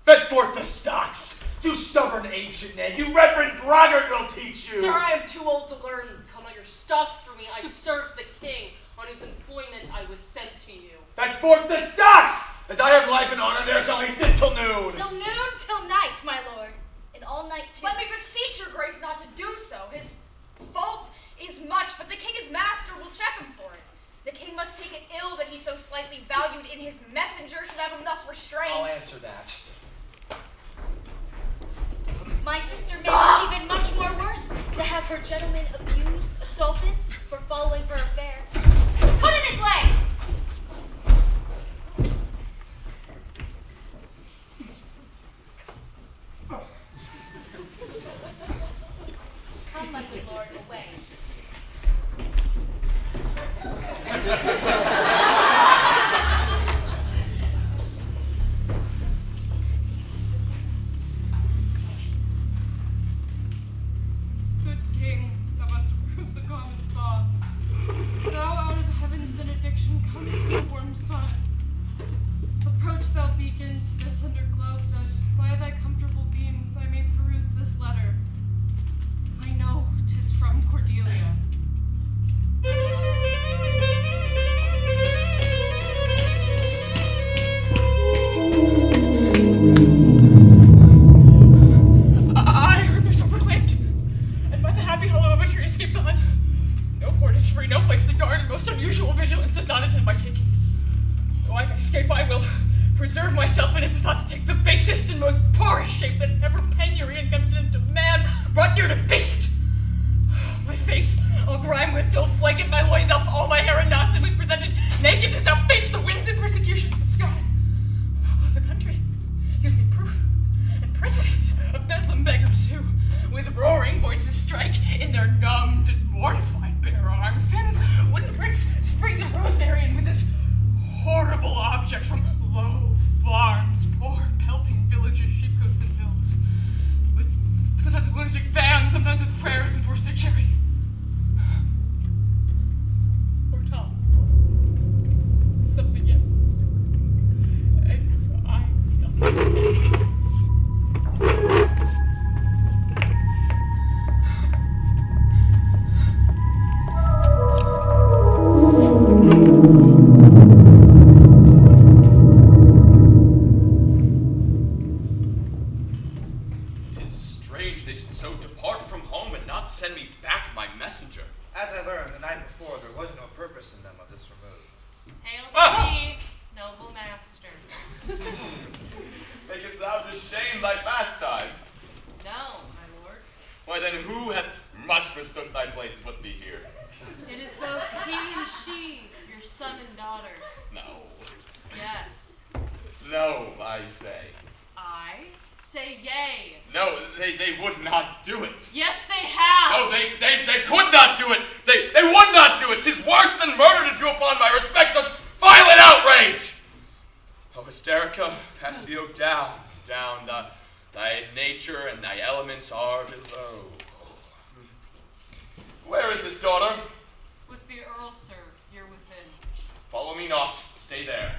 Fetch forth the stocks! You stubborn ancient man, you reverend braggart will teach you! Sir, I am too old to learn. Call not your stocks for me. I serve the king, on whose employment I was sent to you. Fetch forth the stocks! As I have life and honor, there shall he sit till noon! Till noon, till night, my lord. And all night too. Let me beseech your grace not to do so. His fault is much, but the king, his master, will check him for it. The king must take it ill that he so slightly valued in his messenger should have him thus restrained. I'll answer that. My sister may receive it much more worse, to have her gentleman abused, assaulted, for following her affair. Put in his legs! Good king, thou must prove the common saw. Thou out of heaven's benediction comest to the warm sun. Approach thou beacon to this underglobe, that by thy comfortable beams I may peruse this letter. I know 'tis from Cordelia. I heard myself proclaimed, and by the happy hollow of a tree escaped the hunt. No port is free, no place to guard, and most unusual vigilance does not attend my taking. Though I may escape, I will preserve myself in it, but not to take the basest and most porous shape that ever penury and content of man brought near to beast. My face, all grime with filth, blanket my loins up, all my hair in knots, and with presented naked as outface the winds and persecutions of the sky. Oh, the country gives me proof and precedent of bedlam beggars who, with roaring voices, strike in their numbed and mortified bare arms pins, wooden bricks, sprigs of rosemary, and with this horrible object from low farms, poor pelting villages, sheepcotes, and hills, with sometimes with lunatic bands, sometimes with prayers and forced their charity. Poor Tom. Something yet. And I nothing. Send me back my messenger. As I learned the night before, there was no purpose in them of this remove. Hail to thee, noble master. Makest thou to shame thy pastime? No, my lord. Why then who hath much mistook thy place to put thee here? It is both he and she, your son and daughter. No. Yes. No, I say. I say yea. No, they would not do it. Yes, they have. No, they could not do it. They would not do it. 'Tis worse than murder to draw upon my respect such violent outrage. Oh, Hysterica, Passio, down. Thy nature and thy elements are below. Where is this daughter? With the earl, sir, here within. Follow me not. Stay there.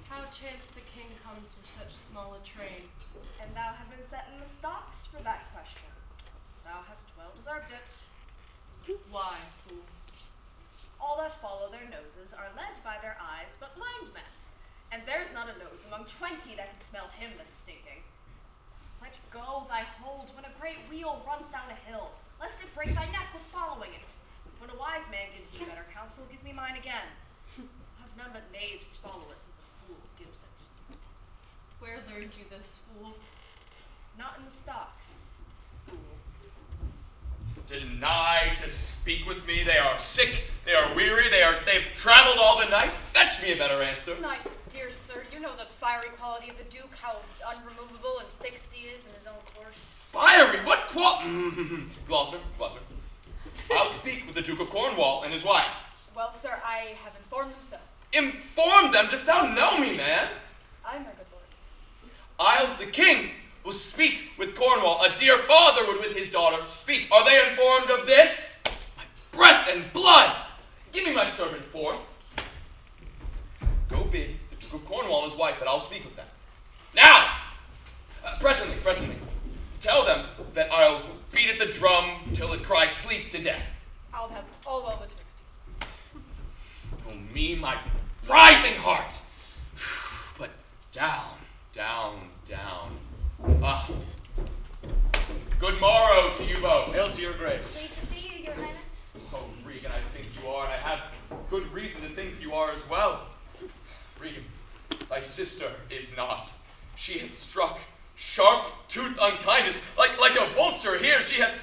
How chance the king comes with such small a train? And thou have been set in the stocks for that question. Thou hast well deserved it. Why, fool? All that follow their noses are led by their eyes, but blind men. And there's not a nose among 20 that can smell him that's stinking. Let go thy hold when a great wheel runs down a hill, lest it break thy neck with following it. When a wise man gives thee better counsel, give me mine again. Have none but knaves follow it, since a fool gives it. Where learned you this, fool? Not in the stocks, fool. Deny to speak with me. They are sick. They are weary. They've traveled all the night. Fetch me a better answer. My dear sir, you know the fiery quality of the Duke, how unremovable and fixed he is in his own course. Fiery? What Gloucester. I'll speak with the Duke of Cornwall and his wife. Well, sir, I have informed them so. Inform them? Dost thou know me, man? Aye, my good lord. The king, will speak with Cornwall. A dear father would with his daughter speak. Are they informed of this? My breath and blood! Give me my servant forth. Go bid the Duke of Cornwall and his wife that I'll speak with them. Now! Presently. Tell them that I'll beat at the drum till it cry sleep to death. I'll have all well betwixt you. Oh me, my rising heart! But down. Good morrow to you both. Hail to your grace. Pleased to see you, your highness. Oh, Regan, I think you are, and I have good reason to think you are as well. Regan, thy sister is not. She hath struck sharp-toothed unkindness, like a vulture here. She hath,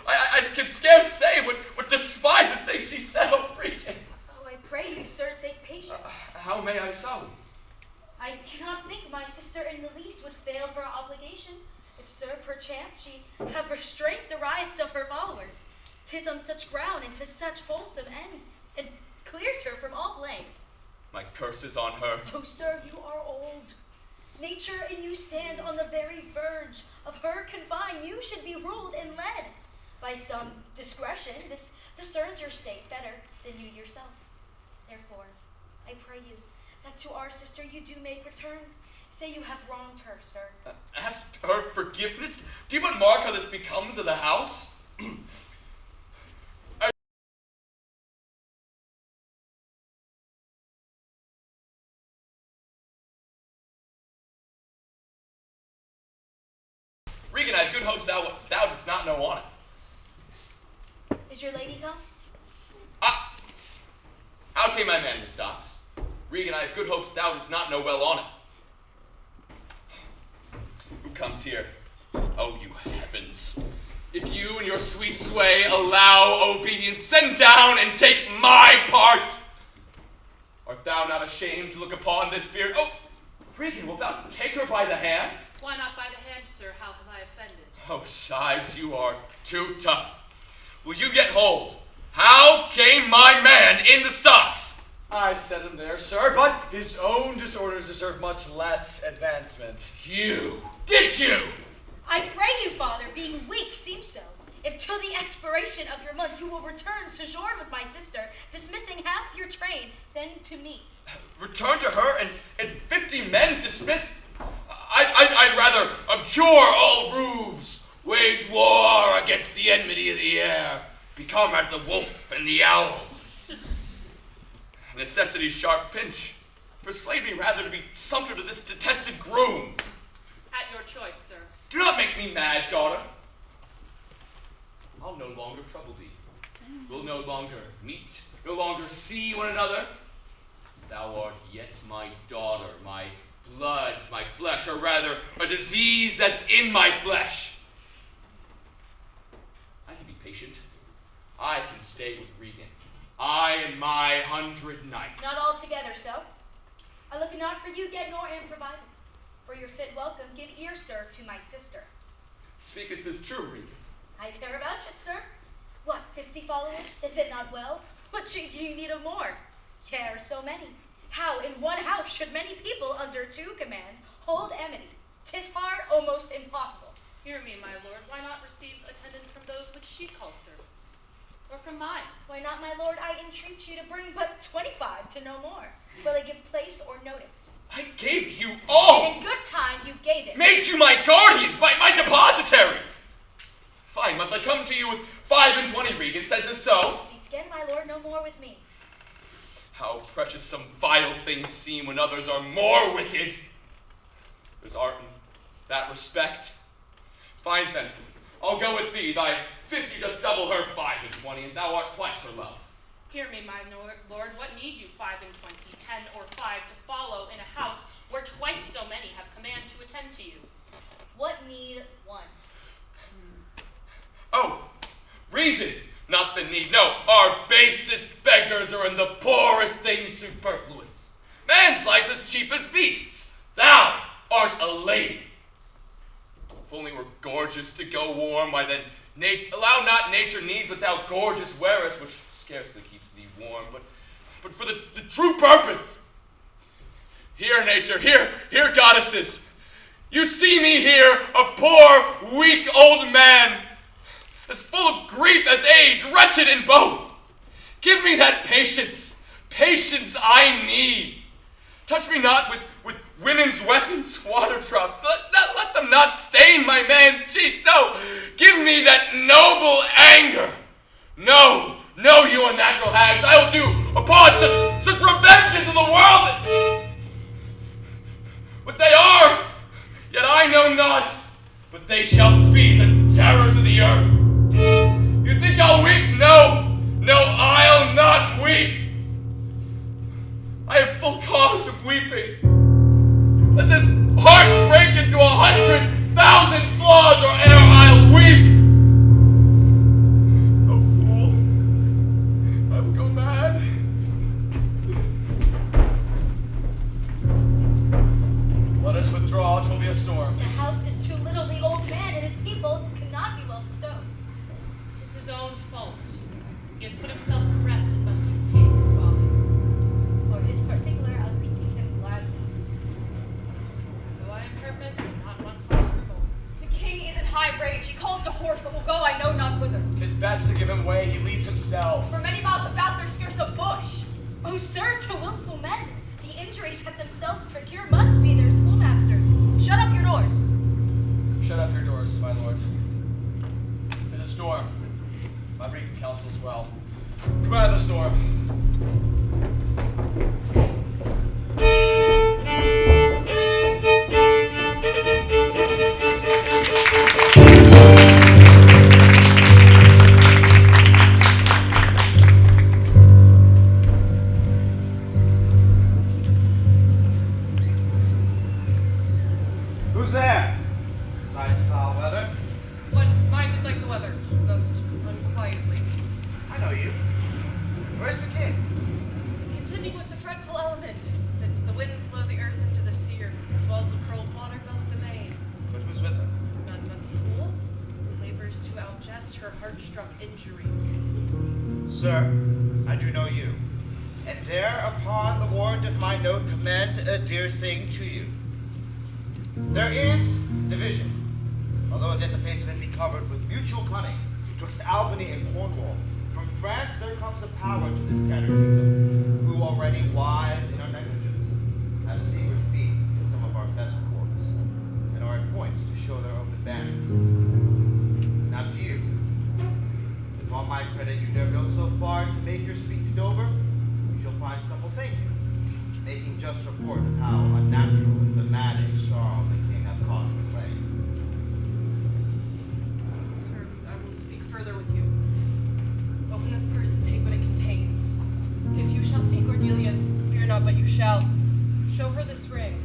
I can scarce say what despised things she said, oh, Regan. Oh, I pray you, sir, take patience. How may I so? I cannot think my sister in the least would fail her obligation. If sir, perchance she have restrained the riots of her followers. 'Tis on such ground and to such wholesome end, and clears her from all blame. My curse is on her. Oh, sir, you are old. Nature in you stands on the very verge of her confine. You should be ruled and led by some discretion. This discerns your state better than you yourself. Therefore, I pray you that to our sister you do make return. Say you have wronged her, sir. Ask her forgiveness? Do you but mark how this becomes of the house? Regan, I have good hopes thou didst not know on it. Is your lady come? Out came my man in the stocks. Regan, I have good hopes thou didst not know well on it. Who comes here? Oh, you heavens. If you and your sweet sway allow obedience, send down and take my part. Art thou not ashamed to look upon this beard? Oh, Regan, wilt thou take her by the hand? Why not by the hand, sir? How have I offended? Oh, Shives, you are too tough. Will you get hold? How came my man in the stocks? I set him there, sir, but his own disorders deserve much less advancement. You? Did you? I pray you, father, being weak seems so. If till the expiration of your month you will return sojourn with my sister, dismissing half your train, then to me. Return to her and 50 men dismissed? I'd rather abjure all roofs, wage war against the enmity of the air, become at the wolf and the owl. Necessity's sharp pinch. Persuade me rather to be sumpter to this detested groom. At your choice, sir. Do not make me mad, daughter. I'll no longer trouble thee. We'll no longer meet, no longer see one another. Thou art yet my daughter, my blood, my flesh, or rather, a disease that's in my flesh. I can be patient. I can stay with Regan. I and my 100 knights. Not altogether so. I look not for you, yet nor am provided. For your fit welcome, give ear, sir, to my sister. Speakest this true, Regan? I dare vouch it, sir. What, 50 followers? Is it not well? What do you need of more? Yea, are so many. How in one house should many people under two commands hold enmity? 'Tis hard, almost impossible. Hear me, my lord. Why not receive attendance from those which she calls servants? Or from mine? Why not, my lord? I entreat you to bring but 25 to no more. Will I give place or notice? I gave you all! And in good time you gave it. Made you my guardians, my depositaries! Fine, must I come to you with 25, Regan? Says this so? Speaks again, my lord, no more with me. How precious some vile things seem when others are more wicked. There's art in that respect. Fine then, I'll go with thee. Thy 50 doth double her 25, and thou art twice her love. Hear me, my lord. What need you 25, 10, or 5 to follow in a house where twice so many have command to attend to you? What need one? Oh, reason, not the need. No, our basest beggars are in the poorest things superfluous. Man's life's as cheap as beasts. Thou art a lady. If only were gorgeous to go warm, why then allow not nature needs what thou gorgeous wearest, which scarcely keeps thee warm, but for the true purpose. Here, nature, here, goddesses. You see me here, a poor, weak old man, as full of grief as age, wretched in both. Give me that patience I need. Touch me not with women's weapons, water drops. Let them not stain my man's cheeks. No, give me that noble anger. No, you unnatural hags, I will do upon such revenges of the world what they are, yet I know not, but they shall be the terrors of the earth. You think I'll weep? No, I'll not weep. I have full cause of weeping. Let this heart break into 100,000 flaws, or ere I'll weep. Oh, fool, I will go mad. Let us withdraw, 'twill be a storm. The house is too little, the old man rage. He calls the horse that will go I know not whither. 'Tis best to give him way, he leads himself. For many miles about there's scarce a bush. Oh, sir, to willful men, the injuries that themselves procure must be their schoolmasters. Shut up your doors. Shut up your doors, my lord. 'Tis a storm. My Regan counsels well. Come out of the storm. Who's there? Besides foul weather? But mine did like the weather, most unquietly. I know you. Where's the king? Continue with the fretful element. Midst the winds blow the earth into the seer, swelled the curled water gulf the main. But who's with him? None but the fool, who labors to outjust her heart-struck injuries. Sir, I do know you. And dare upon the warrant of my note commend a dear thing to you. There is division, although as yet the face of it be covered with mutual cunning, twixt Albany and Cornwall. From France there comes a power to this scattered kingdom, who already wise in our negligence have seaward feet in some of our best ports, and are at point to show their open banner. Now to you, if on my credit you dare go so far to make your speech to Dover, you shall find some will thank you, making just report of how unnatural and dramatic sorrow the king hath caused the plague. Sir, I will speak further with you. Open this purse and take what it contains. If you shall see Cordelia, fear not, but you shall. Show her this ring.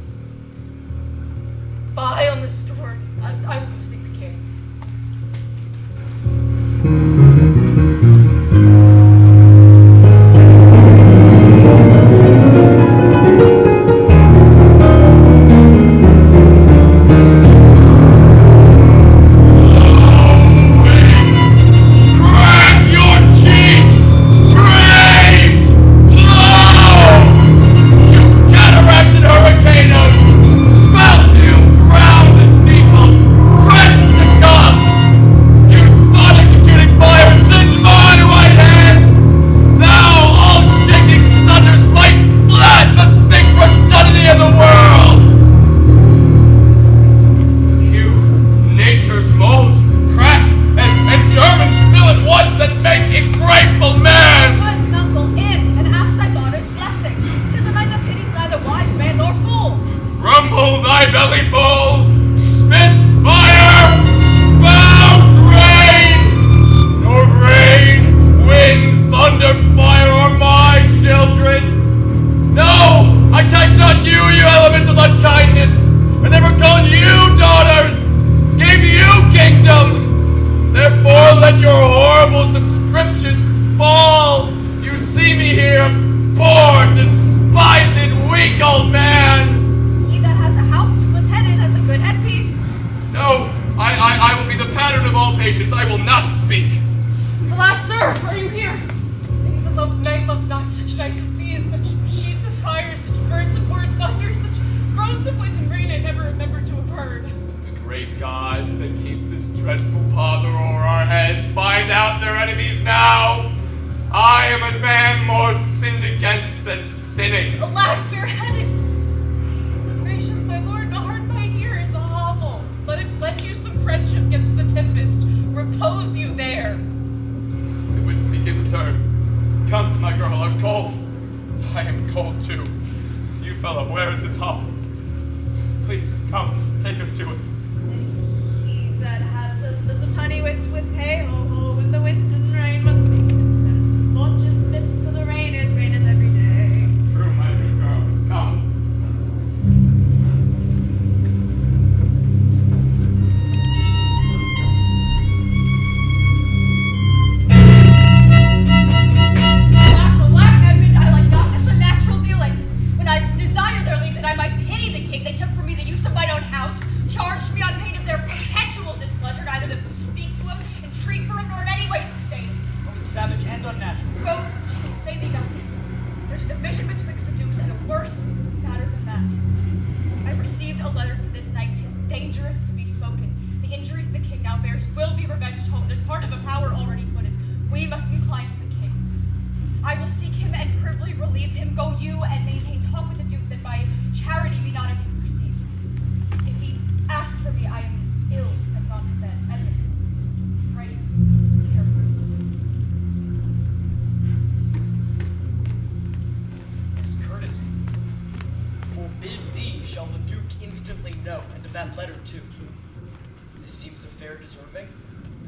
Fie on the storm. I will go seek the king. Received a letter to this night, 'tis dangerous to be spoken. The injuries the king now bears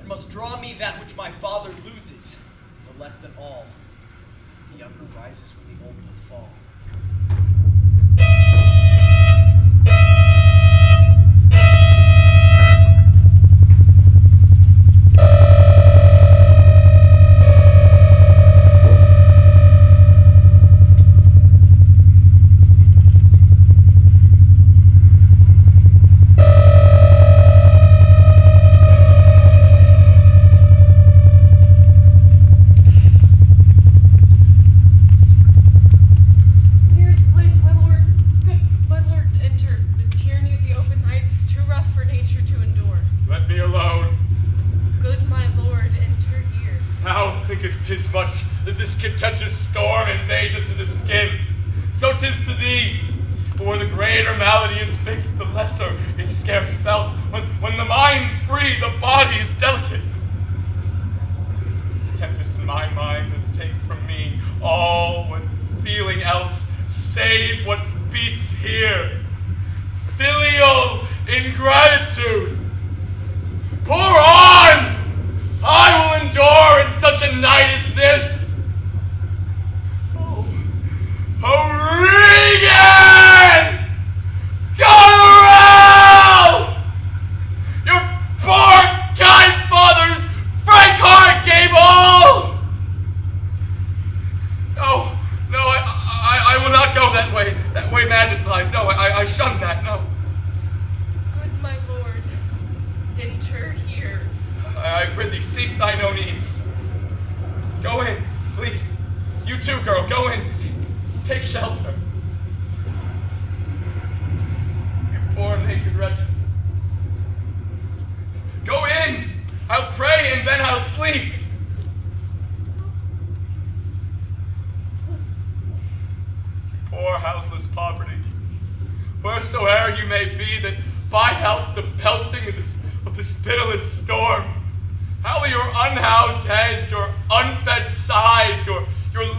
must draw me that which my father loses, no less than all. The younger rises when the old doth fall. Contentious storm invades us to the skin. So 'tis to thee. For where the greater malady is fixed, the lesser is scarce felt. When the mind's free, the body is delicate. The tempest in my mind doth take from me all what feeling else, save what beats here. Filial ingratitude. Pour on! I will endure in such a night as this. Oh, Regan! Goneril! Your poor, kind father's frank heart gave all! No, I will not go that way. That way madness lies. No, I shun that, no. Good my lord, enter here. I prithee, seek thine own ease. Go in, please. You too, girl, go in. Take shelter. You poor naked wretches. Go in! I'll pray and then I'll sleep. Poor houseless poverty. Wheresoe'er you may be, that by help the pelting of this pitiless storm, how will your unhoused heads, your unfed sides, your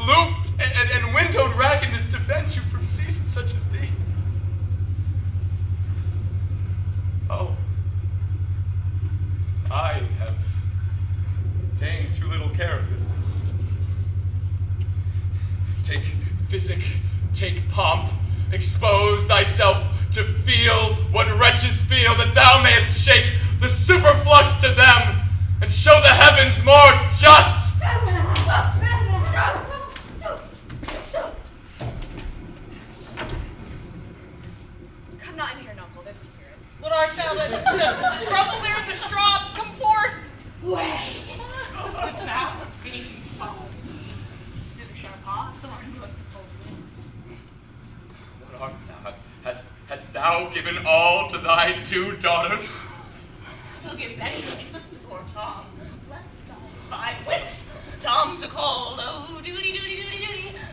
looped and windowed raggedness defend you from seasons such as these? Oh, I have taken too little care of this. Take physic, take pomp, expose thyself to feel what wretches feel, that thou mayest shake the superflux to them, and show the heavens more just. Come not in here, Nuncle. There's a spirit. What art thou that dost crumble there in the straw? Come forth! Way! If thou anything follows me, thither shall pass, the one who has told me. What art thou? Hast thou given all to thy two daughters? Who gives anything to poor Tom? Bless thy 5 wits. Tom's a cold, oh, duty.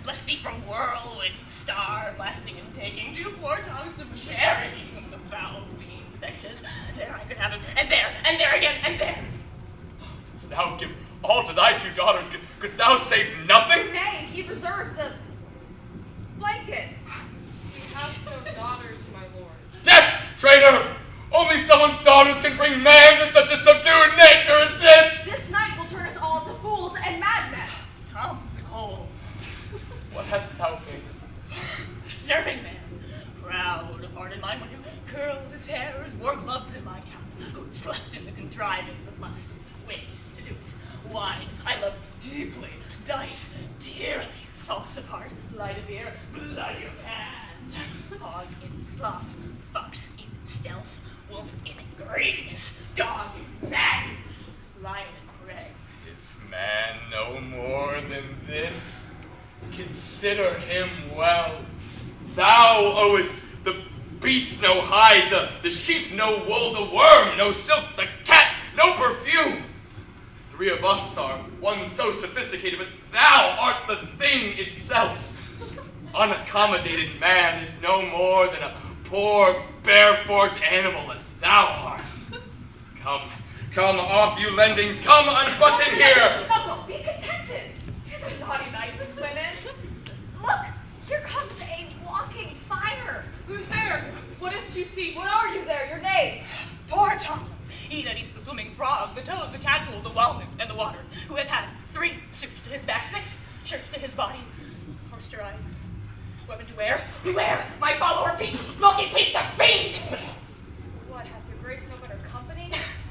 Bless thee from whirlwind, star, blasting and taking 2 poor Toms of charity whom the foul fiend vexes. There I could have him, and there again, and there. Didst thou give all to thy 2 daughters? Couldst thou save nothing? Nay, he reserves a blanket. We have no daughters, my lord. Death, traitor! Only someone's daughters can bring man to such a subdued nature as this! This night will turn us all to fools and madmen. Tom's a cold. What hast thou been? Serving man, proud of heart in mind, when who curled his hair and wore gloves in my cap, who slept in the contrivance of must wait to do it. Wine I love deeply, dice dearly, false of heart, light of ear, bloody of hand, hog in sloth, fox in stealth, wolf in greediness, dog in madness, lion in prey. Is man no more than this? Consider him well. Thou owest the beast no hide, the sheep no wool, the worm no silk, the cat no perfume. 3 of us are one so sophisticated, but thou art the thing itself. Unaccommodated man is no more than a poor, bare-forked animal as thou art. Come off, you lendings, come unbutton here! Uncle, be contented. 'Tis a naughty night, this women. Look, here comes a walking fire. Who's there? What is to see? What are you there? Your name? Poor Tom. he that eats the swimming frog, the toad, the tadpole, the walnut, and the water, who hath had 3 suits to his back, 6 shirts to his body, horse to ride, weapon to wear? Beware, my follower, peace, smoking peace, the fiend! What, hath your grace no better company?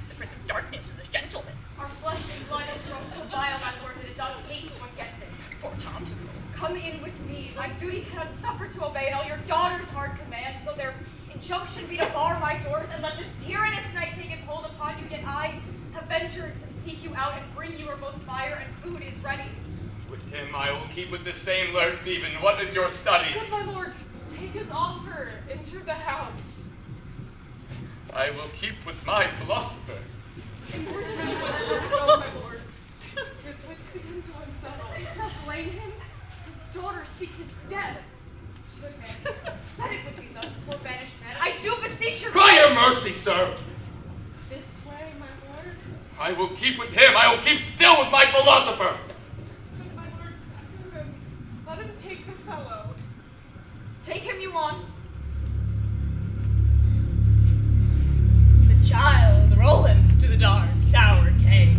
The Prince of Darkness is a gentleman. Our flesh and blood has grown so vile, my lord, that it doth hate one gets it. Poor Tom's Come in with me. My duty cannot suffer to obey, and all your daughter's hard commands, so their injunction be to bar my doors, and let this tyrannous night take its hold upon you, yet I have ventured to seek you out and bring you where both fire and food is ready. With him I will keep with the same length even. What is your study? Good my lord, take his offer, enter the house. I will keep with my philosopher. In which way west go, my lord? His wits begin to unsettle. It's not blame him. His daughters seek his death. Good man, said it would be thus, poor banished man. I do beseech your Cry your mercy, sir! This way, my lord. I will keep with him. I will keep still with my philosopher. But my lord, sue him. Let him take the fellow. Take him you on. The child, roll him to the dark tower cave.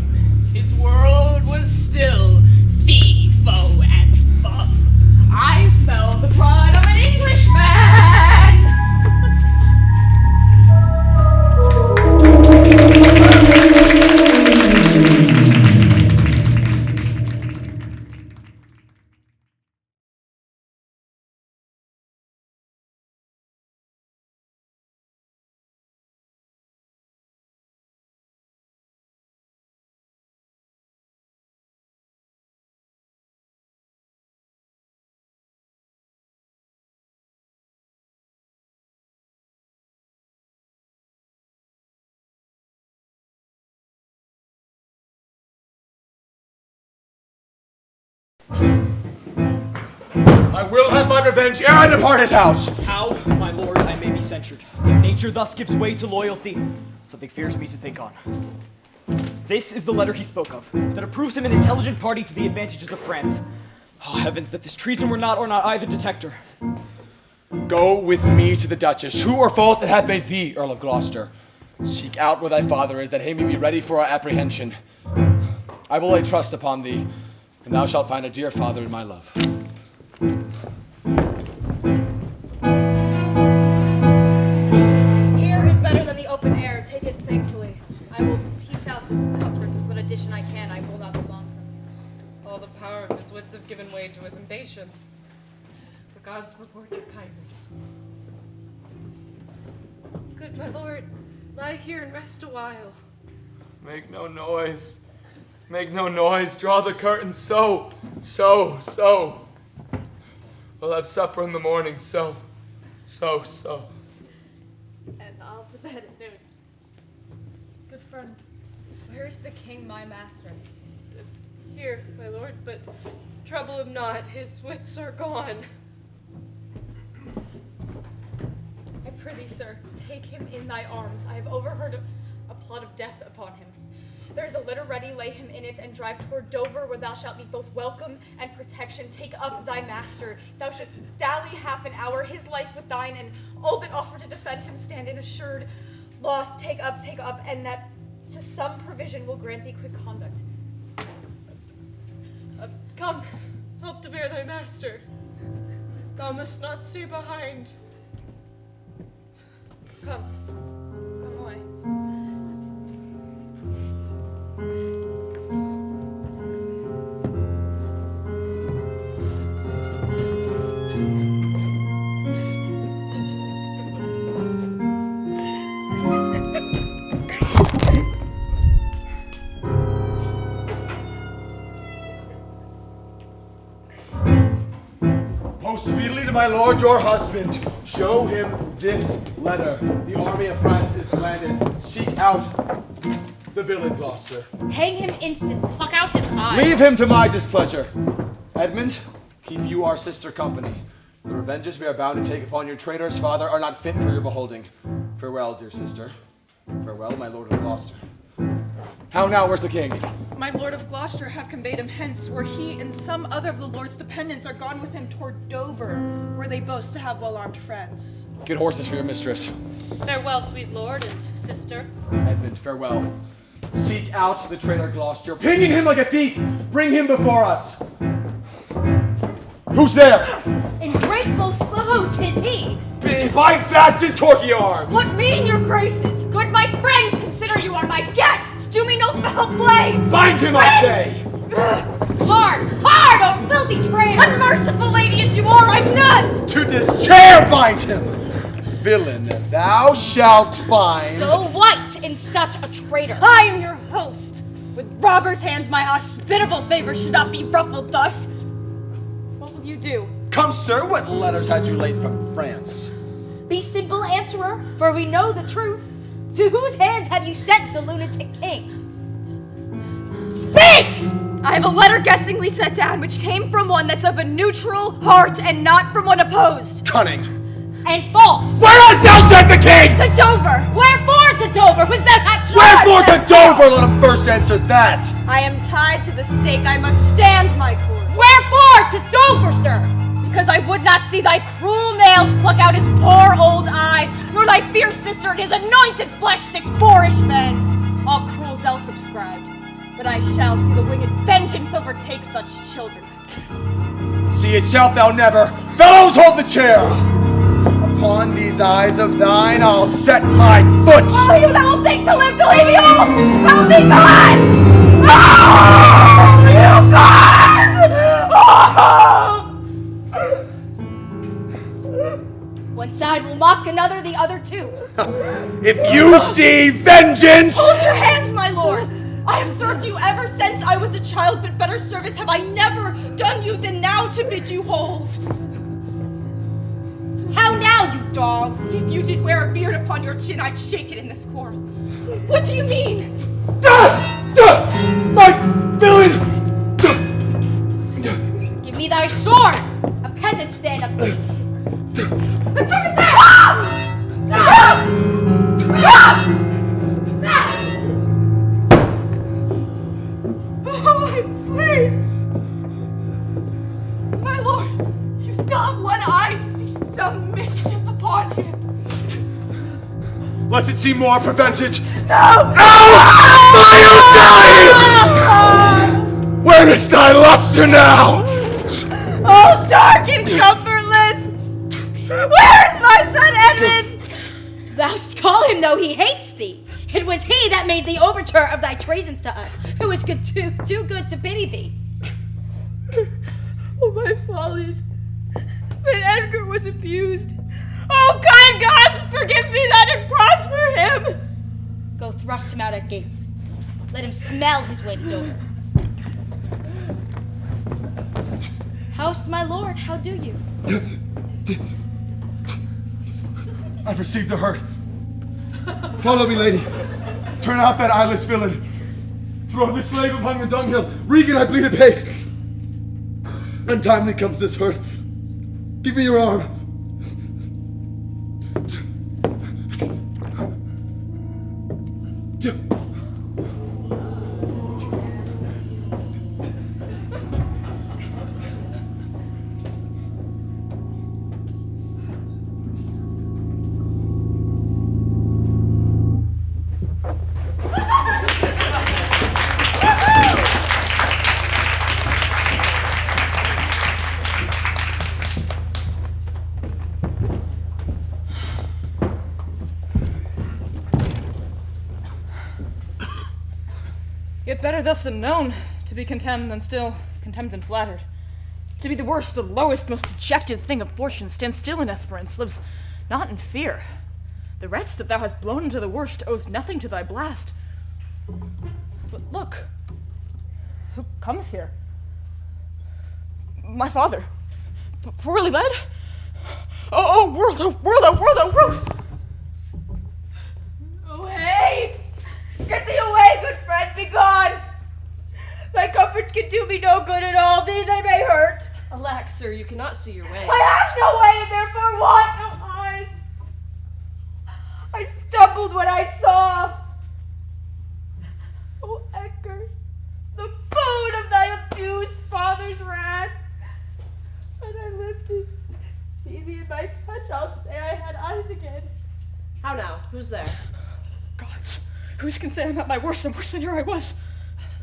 His world was still fee, foe, and fum. I smell the blood of an Englishman! I will have my revenge ere I depart his house. How, my lord, I may be censured. If nature thus gives way to loyalty, something fears me to think on. This is the letter he spoke of, that approves him an intelligent party to the advantages of France. Oh, heavens, that this treason were not or not I the detector. Go with me to the Duchess. True or false, it hath made thee Earl of Gloucester. Seek out where thy father is, that he may be ready for our apprehension. I will lay trust upon thee, and thou shalt find a dear father in my love. Here is better than the open air. Take it thankfully. I will piece out the comforts with what addition I can. I will not be long from. All the power of his wits have given way to his impatience. The gods report your kindness. Good my lord, lie here and rest a while. Make no noise. Make no noise. Draw the curtain. So. We'll have supper in the morning. So. And I'll to bed at noon. Good friend, where's the king, my master? Here, my lord, but trouble him not. His wits are gone. I prithee, sir, take him in thy arms. I have overheard a plot of death upon him. There is a litter ready, lay him in it, and drive toward Dover, where thou shalt meet both welcome and protection. Take up thy master. Thou shouldst dally half an hour, his life with thine, and all that offer to defend him stand in assured loss. Take up, and that to some provision will grant thee quick conduct. Come, help to bear thy master. Thou must not stay behind. Come away. Most speedily to my lord your husband. Show him this letter. The army of France is landed. Seek out the villain Gloucester. Hang him instantly. Pluck out his eyes. Leave him to my displeasure. Edmund, keep you our sister company. The revenges we are bound to take upon your traitor's father are not fit for your beholding. Farewell, dear sister. Farewell, my lord of Gloucester. How now, where's the king? My lord of Gloucester have conveyed him hence, where he and some other of the lord's dependents are gone with him toward Dover, where they boast to have well-armed friends. Get horses for your mistress. Farewell, sweet lord and sister. Edmund, farewell. Seek out the traitor Gloucester. Pinion him like a thief. Bring him before us. Who's there? Ungrateful foe, 'tis he. Bind fast his corky arms. What mean your graces? Good my friends, consider you are my guests. Do me no foul play. Bind him, I say. Hard, hard, oh filthy traitor. Unmerciful lady as you are, I'm none. To this chair bind him. Villain, thou shalt find. So what in such a traitor? I am your host. With robbers' hands my hospitable favor should not be ruffled thus. What will you do? Come, sir, what letters had you late from France? Be simple answerer, for we know the truth. To whose hands have you sent the lunatic king? Speak! I have a letter guessingly set down, which came from one that's of a neutral heart and not from one opposed. Cunning. And false. Where hast thou sent the king? To Dover. Wherefore to Dover? Was that not yours? Wherefore to Dover? Let him first answer that. I am tied to the stake. I must stand my course. Wherefore to Dover, sir? Because I would not see thy cruel nails pluck out his poor old eyes, nor thy fierce sister and his anointed flesh stick boorish fangs. All cruel zeal subscribed, but I shall see the winged vengeance overtake such children. See it shalt thou never. Fellows, hold the chair. Upon these eyes of thine I'll set my foot. Oh, you that will think to live to leave me old! Help me, God! Oh, you God! Oh! One side will mock another, the other too. If you see vengeance! Hold your hand, my lord! I have served you ever since I was a child, but better service have I never done you than now to bid you hold. How now, you dog? If you did wear a beard upon your chin, I'd shake it in this quarrel. What do you mean? My villain! Give me thy sword! A peasant stand up. Turn it back! Oh, I'm slain! My lord, you still have one eye to see some mischief upon him. Lest it see more, prevent it. No! Out! Where is thy luster now? Oh, dark and comfortless! Where is my son Edmund? Thou'st call him, though he hates thee. It was he that made the overture of thy treasons to us, who is too good to pity thee. Oh, my follies. That Edgar was abused. Oh, kind gods, forgive me that and prosper him! Go thrust him out at gates. Let him smell his way to Dover. How's my lord? How do you? I've received a hurt. Follow me, lady. Turn out that eyeless villain. Throw this slave upon the dunghill. Regan, I bleed apace. Untimely comes this hurt. Give me your arm. Yet better thus than known, to be contemned than still contemned and flattered. To be the worst, the lowest, most dejected thing of fortune, stand still in Esperance, lives not in fear. The wretch that thou hast blown into the worst owes nothing to thy blast. But look, who comes here? My father, poorly led? Oh, world, oh, world, oh, world, oh, world! Away! Get thee away, good friend, be gone! Thy comforts can do me no good at all, thee they may hurt. Alack, sir, you cannot see your way. I have no way, and therefore want no eyes. I stumbled when I saw. Oh, Edgar, my touch, I'll say I had eyes again. How now? Who's there? Gods, who can say I'm at my worst and worse than here I was?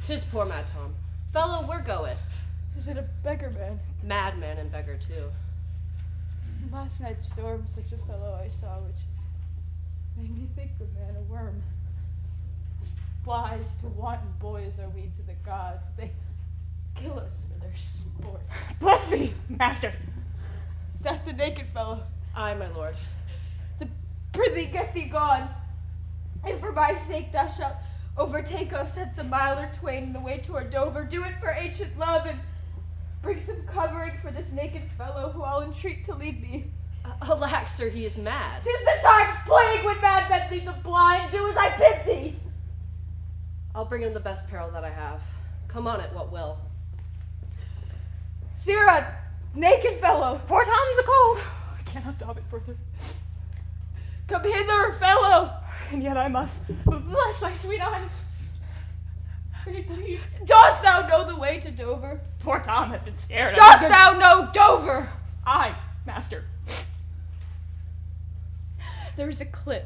'Tis poor Mad Tom. Fellow, where goest? Is it a beggar man? Madman and beggar too. Last night's storm, such a fellow I saw, which made me think the man a worm. Flies to wanton boys are we to the gods. They kill us for their sport. Bless thee, master! Is that the naked fellow? Aye, my lord. Prithee, get thee gone. If for my sake thou shalt overtake us hence a mile or twain the way toward Dover, do it for ancient love, and bring some covering for this naked fellow who I'll entreat to lead me. Alack, sir, he is mad. 'Tis the time's plague when mad men lead the blind. Do as I bid thee. I'll bring him the best apparel that I have. Come on it, what will. Sirrah, naked fellow. Poor Tom's a cold. I cannot daub it further. Come hither, fellow. And yet I must. Bless my sweet eyes. Pray, please. Dost thou know the way to Dover? Poor Tom had been scared. Dost thou know Dover? Aye, master. There is a cliff,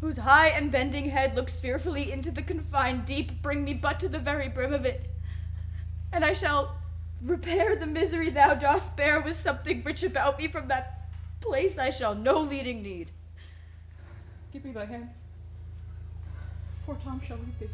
whose high and bending head looks fearfully into the confined deep. Bring me but to the very brim of it, and I shall repair the misery thou dost bear with something rich about me. From that place I shall no leading need. Give me thy hand. Poor Tom shall lead thee.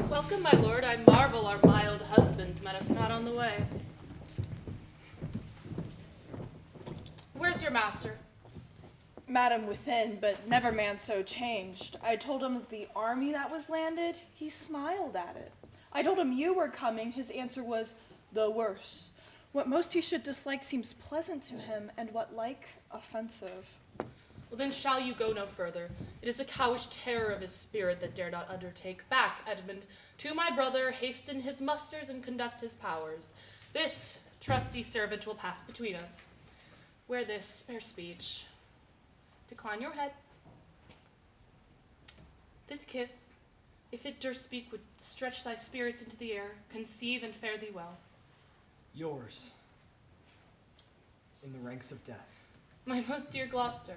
Welcome, my lord. I marvel our mild husband met us not on the way. Where's your master? Madam, within, but never man so changed. I told him of the army that was landed. He smiled at it. I told him you were coming. His answer was, the worse. What most he should dislike seems pleasant to him, and what like, offensive. Well, then shall you go no further. It is a cowish terror of his spirit that dare not undertake. Back, Edmund, to my brother, hasten his musters and conduct his powers. This trusty servant will pass between us. Wear this, spare speech. Decline your head. This kiss, if it durst speak, would stretch thy spirits into the air, conceive and fare thee well. Yours, in the ranks of death. My most dear Gloucester.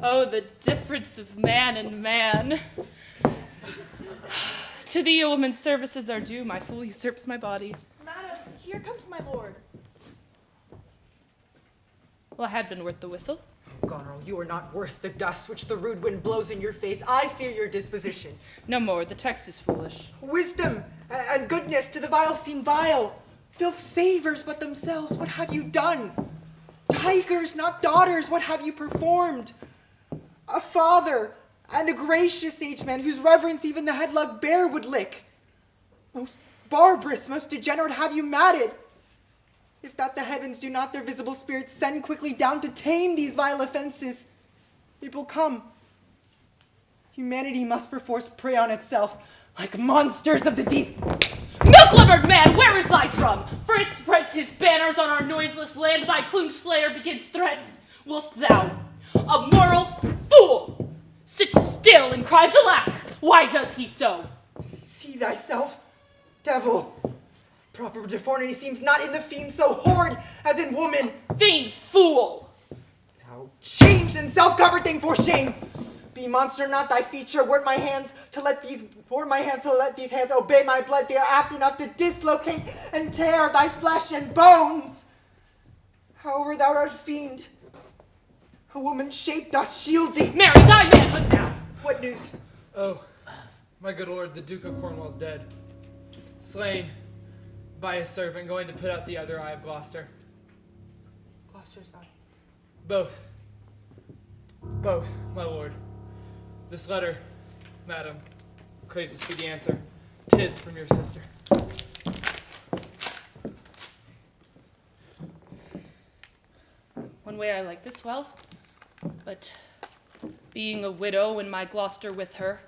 Oh, the difference of man and man. To thee, a woman's services are due. My fool usurps my body. Madam, here comes my lord. Well, I had been worth the whistle. Goneril, you are not worth the dust which the rude wind blows in your face. I fear your disposition. No more, the text is foolish. Wisdom and goodness to the vile seem vile. Filth savors but themselves, what have you done? Tigers, not daughters, what have you performed? A father and a gracious sage man whose reverence even the headlug bear would lick. Most barbarous, most degenerate have you matted. If that the heavens do not their visible spirits send quickly down to tame these vile offenses, it will come. Humanity must perforce prey on itself, like monsters of the deep. Milk-livered man, where is thy drum? For it spreads his banners on our noiseless land. Thy plumed slayer begins threats, whilst thou, a moral fool, sits still and cries alack. Why does he so? See thyself, devil. Proper deformity seems not in the fiend so horrid as in woman. Fiend fool! Thou changed and self-covered thing for shame. Be monster not thy feature. Were my hands to let these hands obey my blood, they are apt enough to dislocate and tear thy flesh and bones. However thou art fiend, a woman's shape doth shield thee. Marry thy manhood now. What news? Oh, my good lord, the Duke of Cornwall's dead. Slain by a servant going to put out the other eye of Gloucester. Gloucester's eye? Both. Both, my lord. This letter, madam, Craves this be the answer. 'Tis from your sister. One way I like this well, but being a widow and my Gloucester with her,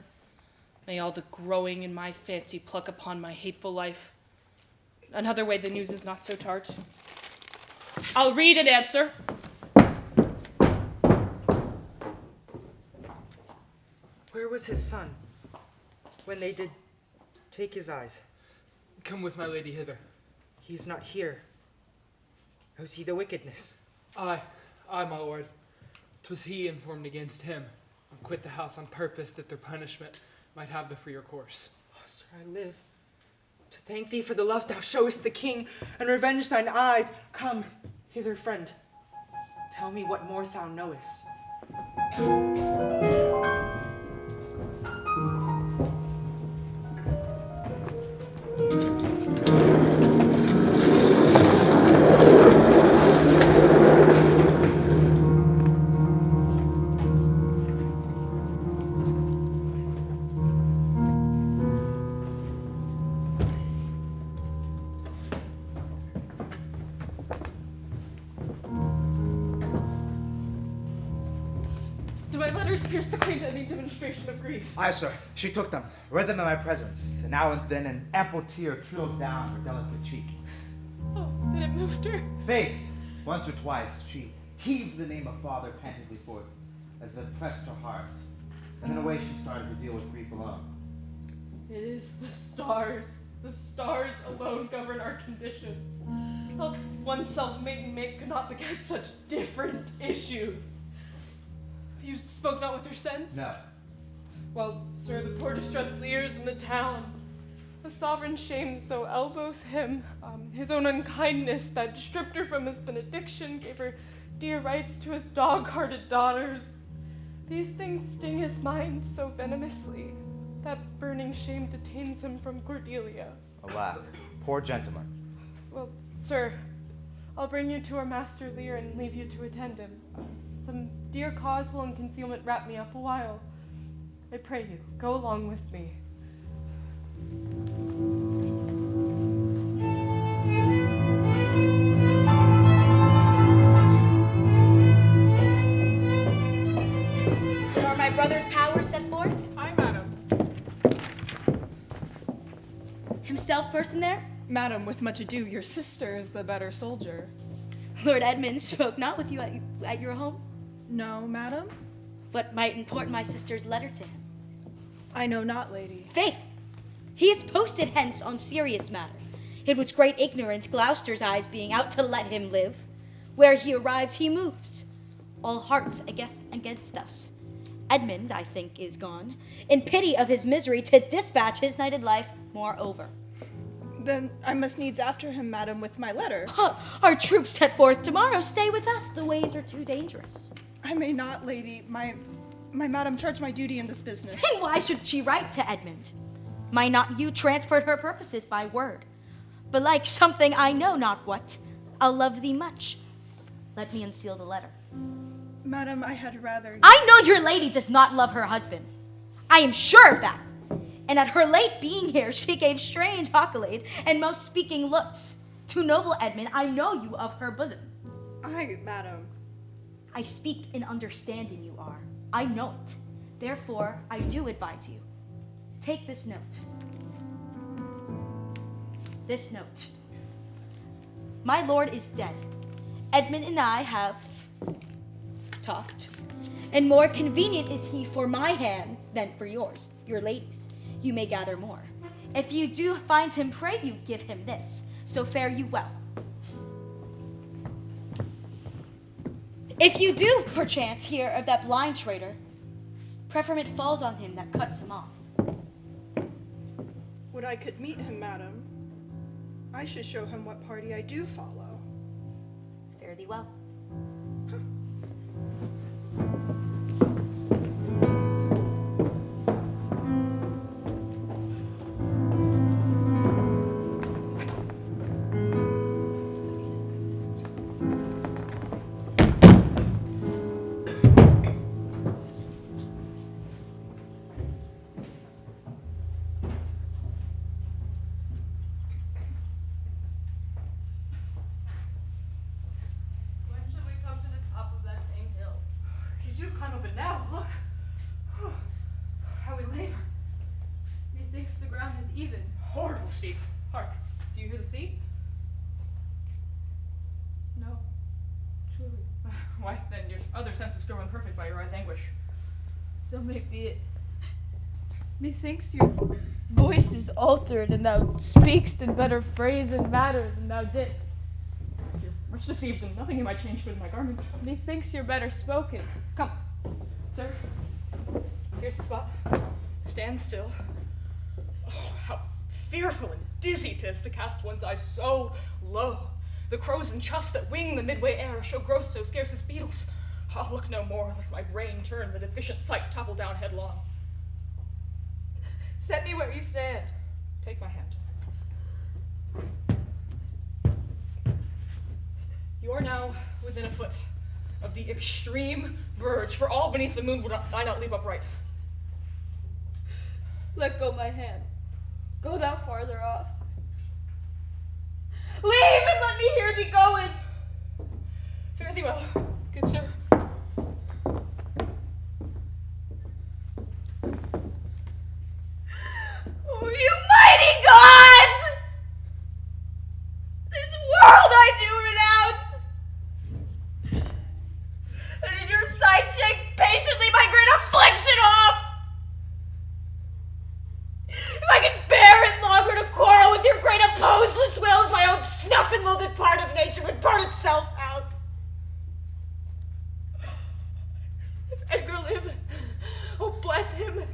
may all the growing in my fancy pluck upon my hateful life. Another way the news is not so tart. I'll read and answer. Where was his son when they did take his eyes? Come with my lady hither. He's not here. How see the wickedness? Aye, my lord. 'Twas he informed against him, and quit the house on purpose that their punishment might have the freer course. Oh, sir, I live to thank thee for the love thou showest the king, and revenge thine eyes. Come hither, friend. Tell me what more thou knowest. Do my letters pierce the queen to any demonstration of grief? Aye, sir. She took them, read them in my presence, and now and then an ample tear trilled down her delicate cheek. Oh, that it moved her. Faith, once or twice, she heaved the name of father pantedly forth, as it pressed her heart. And in a way she started to deal with grief alone. It is the stars. The stars alone govern our conditions. Else one self-made mate could not beget such different issues. You spoke not with her sense? No. Well, sir, the poor distressed Lear's in the town. The sovereign shame so elbows him. His own unkindness that stripped her from his benediction, gave her dear rights to his dog-hearted daughters. These things sting his mind so venomously that burning shame detains him from Cordelia. Alack, poor gentleman. Well, sir, I'll bring you to our master Lear and leave you to attend him. Some dear cause will in concealment wrap me up a while. I pray you, go along with me. Are my brother's powers set forth? Aye, madam. Himself person there? Madam, with much ado, your sister is the better soldier. Lord Edmund spoke not with you at your home? No, madam. What might import my sister's letter to him? I know not, lady. Faith, he is posted hence on serious matter. It was great ignorance, Gloucester's eyes being out to let him live. Where he arrives, he moves. All hearts against us. Edmund, I think, is gone, in pity of his misery, to dispatch his nighted life moreover. Then I must needs after him, madam, with my letter. Our troops set forth tomorrow. Stay with us. The ways are too dangerous. I may not, lady. My madam charged my duty in this business. And why should she write to Edmund? Might not you transport her purposes by word? But like something I know not what, I'll love thee much. Let me unseal the letter. Madam, I had rather... I know your lady does not love her husband. I am sure of that. And at her late being here, she gave strange accolades and most speaking looks. To noble Edmund, I know you of her bosom. Aye, madam. I speak in understanding you are. I know it. Therefore, I do advise you. Take this note. This note. My lord is dead. Edmund and I have talked. And more convenient is he for my hand than for yours, your ladies. You may gather more. If you do find him, pray you give him this. So fare you well. If you do, perchance, hear of that blind traitor, preferment falls on him that cuts him off. Would I could meet him, madam. I should show him what party I do follow. Fare thee well. do climb up and down. Look. How we labor. Methinks the ground is even. Horrible steep. Hark. Do you hear the sea? No. Truly. Why, then your other senses grow imperfect by your eye's anguish. So may be it. Methinks your voice is altered, and thou speakst in better phrase and matter than thou didst. You're much deceived, and nothing you might change but in my garments. Methinks you're better spoken. Come, sir. Here's the spot. Stand still. Oh, how fearful and dizzy 'tis to cast one's eyes so low. The crows and choughs that wing the midway air show growth so scarce as beetles. I'll look no more, lest my brain turn, the deficient sight topple down headlong. Set me where you stand. Take my hand. You are now within a foot of the extreme verge, for all beneath the moon would I not leap upright. Let go my hand. Go thou farther off. Leave and let me hear thee going. Fare thee well, good sir. Oh, you mighty gods! This world I do renounce! And in your sight shake patiently my great affliction off! If I can bear it longer to quarrel with your great opposeless wills, my own snuff and loathed part of nature would burn itself out. If Edgar live, oh bless him.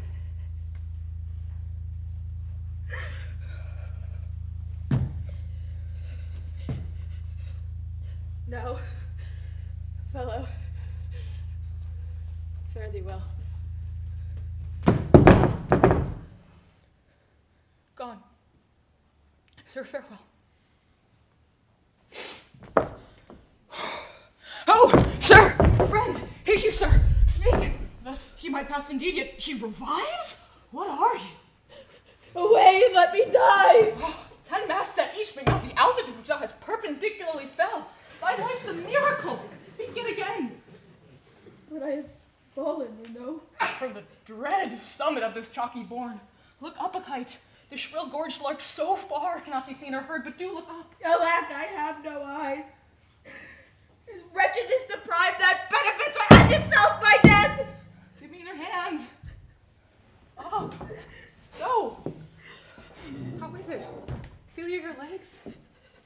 Now, fellow, fare thee well. Gone. Sir, farewell. Oh, sir! Friend, hear you, sir. Speak. Thus he might pass indeed, yet he revives? What are you? Away and let me die! Oh, 10 masts at each, but not the altitude which thou hast perpendicularly fell. Thy life's a miracle. Speak it again. But I have fallen, you know. From the dread summit of this chalky bourne, look up a kite. The shrill gorged lark so far cannot be seen or heard, but do look up. Alack, I have no eyes. His wretchedness deprived that benefit to end itself by death. Give me your hand. Up. So. How is it? Feel your legs?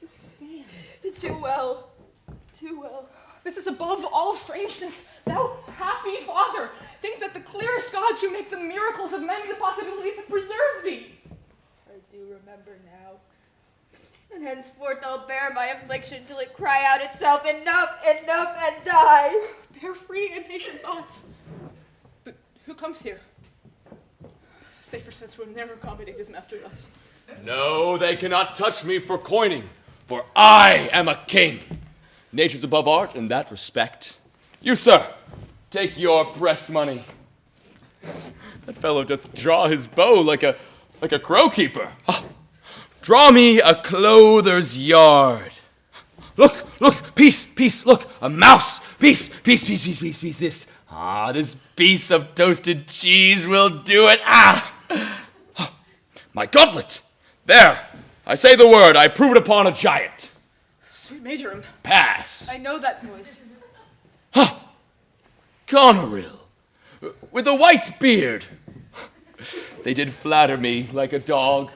You stand. Too well. Too well. This is above all strangeness. Thou happy father, think that the clearest gods who make the miracles of men's impossibilities have preserved thee. I do remember now. And henceforth I'll bear my affliction till it cry out itself, enough, enough, and die. Bear free and patient thoughts. But who comes here? Safer sense would never accommodate his master thus. No, they cannot touch me for coining, for I am a king. Nature's above art in that respect. You, sir, take your press money. That fellow doth draw his bow like a crow keeper. Ah, draw me a clother's yard. Look, peace, look, a mouse. Peace. This piece of toasted cheese will do it. My gauntlet. There, I say the word, I prove it upon a giant. Sweet Major, Pass. I know that voice. Goneril, with a white beard. They did flatter me like a dog.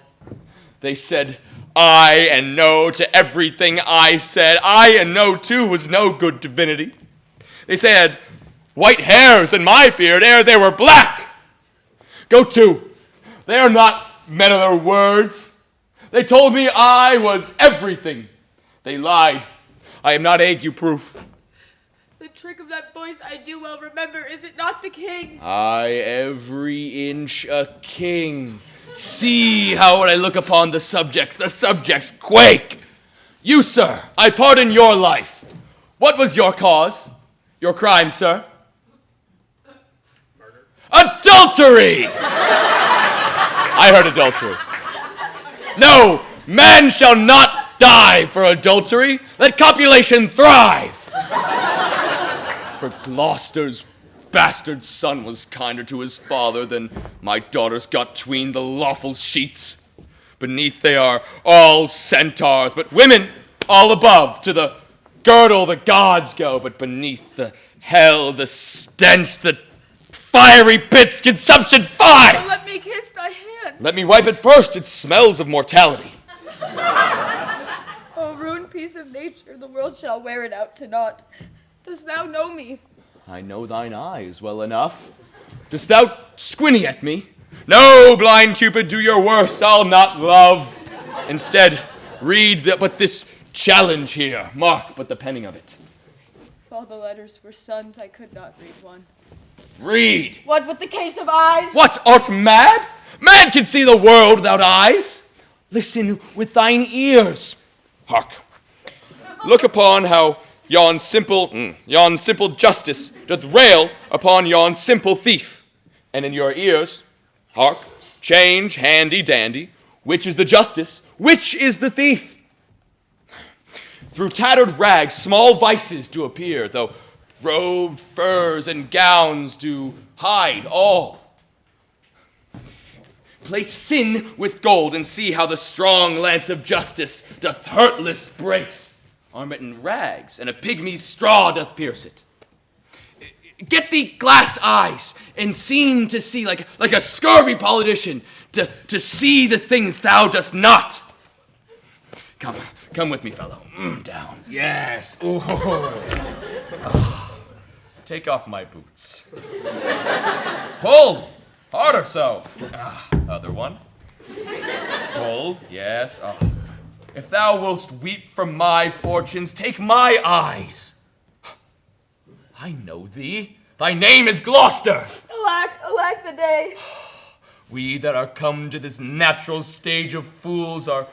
They said aye and no to everything I said. Aye and no, too, was no good divinity. They said white hairs in my beard ere they were black. Go to. They are not men of their words. They told me I was everything. They lied. I am not ague-proof. The trick of that voice I do well remember. Is it not the king? I every inch a king. See how when I look upon the subjects quake. You, sir, I pardon your life. What was your cause? Your crime, sir? Murder. Adultery! I heard adultery. No, man shall not die for adultery. Let copulation thrive. For Gloucester's bastard son was kinder to his father than my daughters got 'tween the lawful sheets. Beneath they are all centaurs, but women all above. To the girdle the gods go, but beneath the hell, the stench, the fiery pits, consumption, fire! Let me kiss thy hand. Let me wipe it first, it smells of mortality. O ruined piece of nature, the world shall wear it out to naught. Dost thou know me? I know thine eyes well enough. Dost thou squinny at me? No, blind Cupid, do your worst, I'll not love. Instead, read but this challenge here, mark but the penning of it. If all the letters were sons, I could not read one. Read! What with the case of eyes? What, art mad? Man can see the world without eyes. Listen with thine ears. Hark. Look upon how yon simple justice doth rail upon yon simple thief. And in your ears, hark, change handy dandy, which is the justice, which is the thief? Through tattered rags small vices do appear, though robed furs and gowns do hide all. Plate sin with gold and see how the strong lance of justice doth hurtless breaks. Arm it in rags, and a pygmy's straw doth pierce it. Get thee glass eyes, and seem to see like a scurvy politician, to see the things thou dost not. Come with me, fellow. Down. Yes. Ooh. Take off my boots. Pull! Harder so. Other one. Pull. Yes. If thou wilt weep for my fortunes, take my eyes. I know thee. Thy name is Gloucester. Alack the day. We that are come to this natural stage of fools are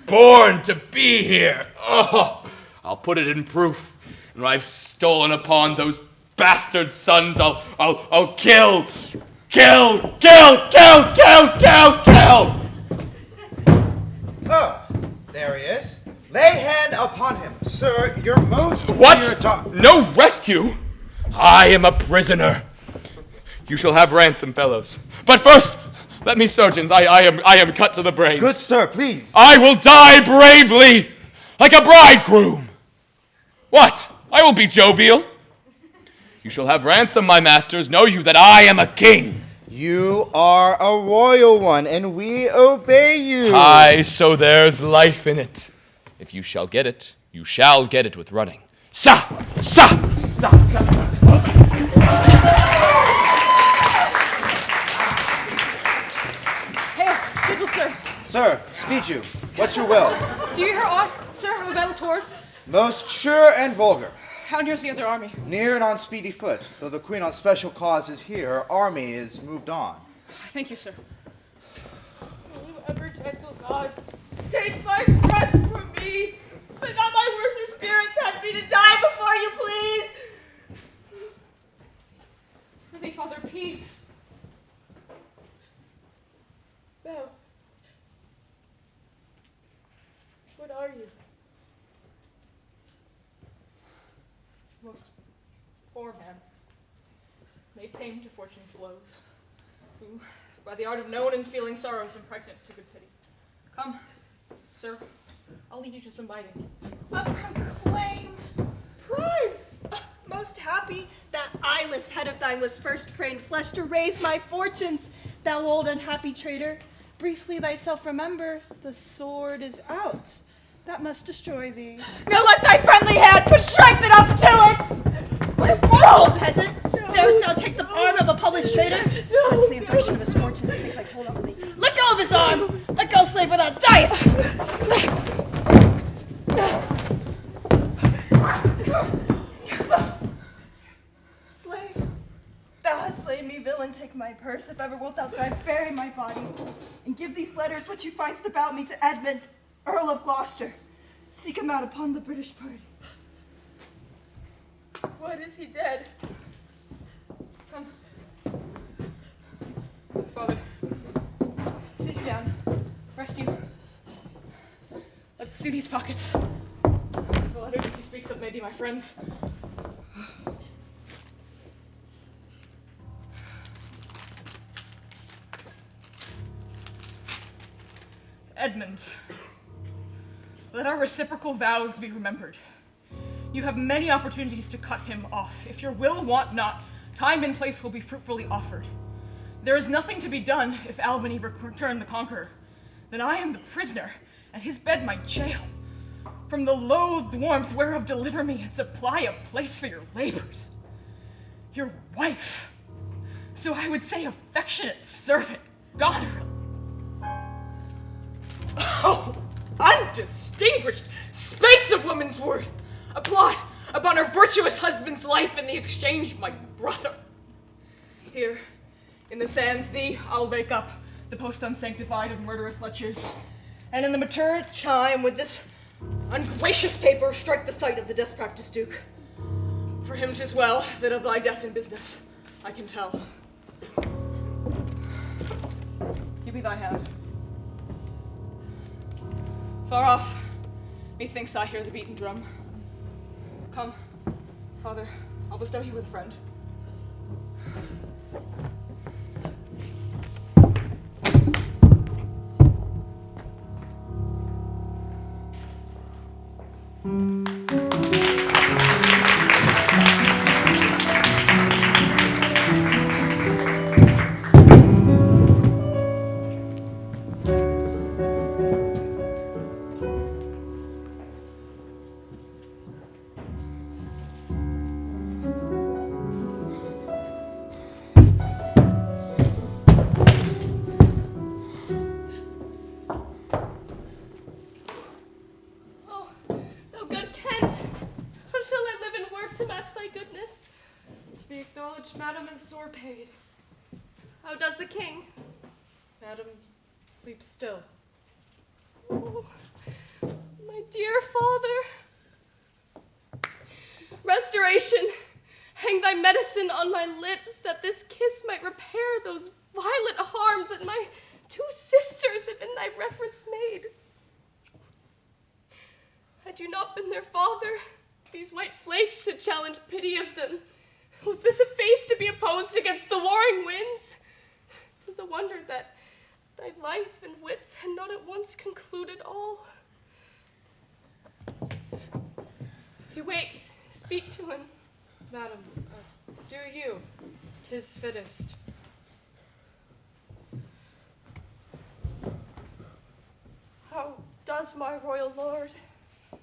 born to be here. Oh, I'll put it in proof. And when I've stolen upon those bastard sons, I'll kill. Oh, there he is. Lay hand upon him, sir, your most What? dear No rescue? I am a prisoner. You shall have ransom, fellows. But first, let me, surgeons. I am cut to the brains. Good sir, please. I will die bravely, like a bridegroom. What? I will be jovial. You shall have ransom, my masters. Know you that I am a king. You are a royal one, and we obey you. Aye, so there's life in it. If you shall get it, you shall get it with running. Sa! Hail, gentle sir. Sir, speed you. What's your will? Do you hear aught, sir, of a battle toward? Most sure and vulgar. How near's the other army? Near and on speedy foot. Though the queen on special cause is here, her army is moved on. Thank you, sir. Will you ever, gentle gods, take my breath from me, but not my worser spirit tempt me to die before you, please? Prithee, Father, peace. No. What are you? Most poor man, made tame to fortune's blows, who, by the art of known and feeling sorrows, impregnate to good pity. Come, sir, I'll lead you to some biting. A proclaimed prize! Most happy that eyeless head of thine was first framed flesh to raise my fortunes, thou old unhappy traitor. Briefly thyself remember, the sword is out. That must destroy thee. Now let thy friendly hand put strength enough to it! What a fool, peasant! Darest thou take the arm of a published traitor? Lest the infection of his fortunes take like hold on thee. Let go of his arm! Let go, slave, or thou diest! Slave, thou hast slain me, villain, take my purse. If ever wilt thou die, bury my body. And give these letters which you find'st about me to Edmund, Earl of Gloucester. Seek him out upon the British party. What, is he dead? Come. Father, sit you down. Rest you. Let's see these pockets. The letters which he speaks of may be my friends. Edmund, let our reciprocal vows be remembered. You have many opportunities to cut him off. If your will want not, time and place will be fruitfully offered. There is nothing to be done if Albany return the conqueror. Then I am the prisoner, and his bed my jail. From the loathed warmth whereof deliver me, and supply a place for your labors. Your wife, so I would say affectionate servant, Goneril. Oh, undistinguished space of woman's word! A plot upon her virtuous husband's life in the exchange, my brother. Here, in the sands thee, I'll wake up, the post unsanctified of murderous leches, and in the mature chime with this ungracious paper strike the site of the death practice, Duke. For him 'tis well that of thy death in business I can tell. Give me thy hand. Far off, methinks I hear the beaten drum. Come, Father, I'll bestow you with a friend. Madam is sore paid. How does the king? Madam sleeps still. Oh, my dear father. Restoration, hang thy medicine on my lips, that this kiss might repair those violent harms that my two sisters have in thy reference made. Had you not been their father, these white flakes had challenged pity of them. Was this a face to be opposed against the warring winds? 'Tis a wonder that thy life and wits had not at once concluded all. He wakes. Speak to him. Madam, do you. 'Tis fittest. How does my royal lord?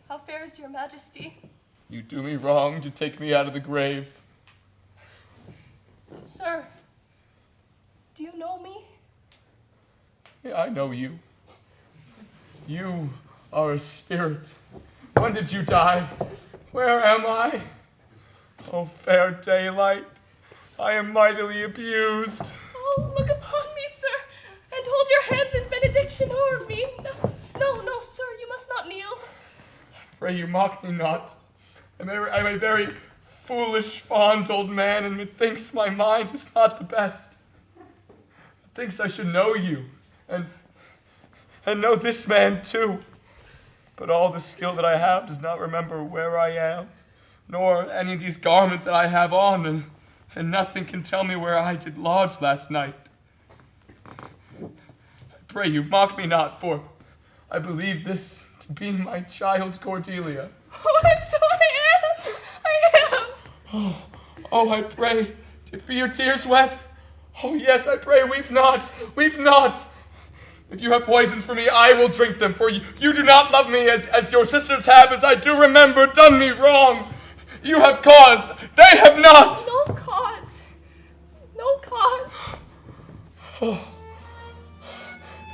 How fares your majesty? You do me wrong to take me out of the grave. Sir, do you know me? Yeah, I know you. You are a spirit. When did you die? Where am I? Oh, fair daylight, I am mightily abused. Oh, look upon me, sir, and hold your hands in benediction o'er me. No, sir, you must not kneel. Pray you mock me not. I'm a very foolish, fond old man, and methinks my mind is not the best. Methinks I should know you, and know this man too. But all the skill that I have does not remember where I am, nor any of these garments that I have on, and nothing can tell me where I did lodge last night. I pray you, mock me not, for I believe this to be my child Cordelia. Oh, and so I am. Oh, I pray, be your tears wet? Oh, yes, I pray, weep not, weep not. If you have poisons for me, I will drink them, for you do not love me as your sisters have, as I do remember, done me wrong. You have cause, they have not. No cause. No cause. Oh.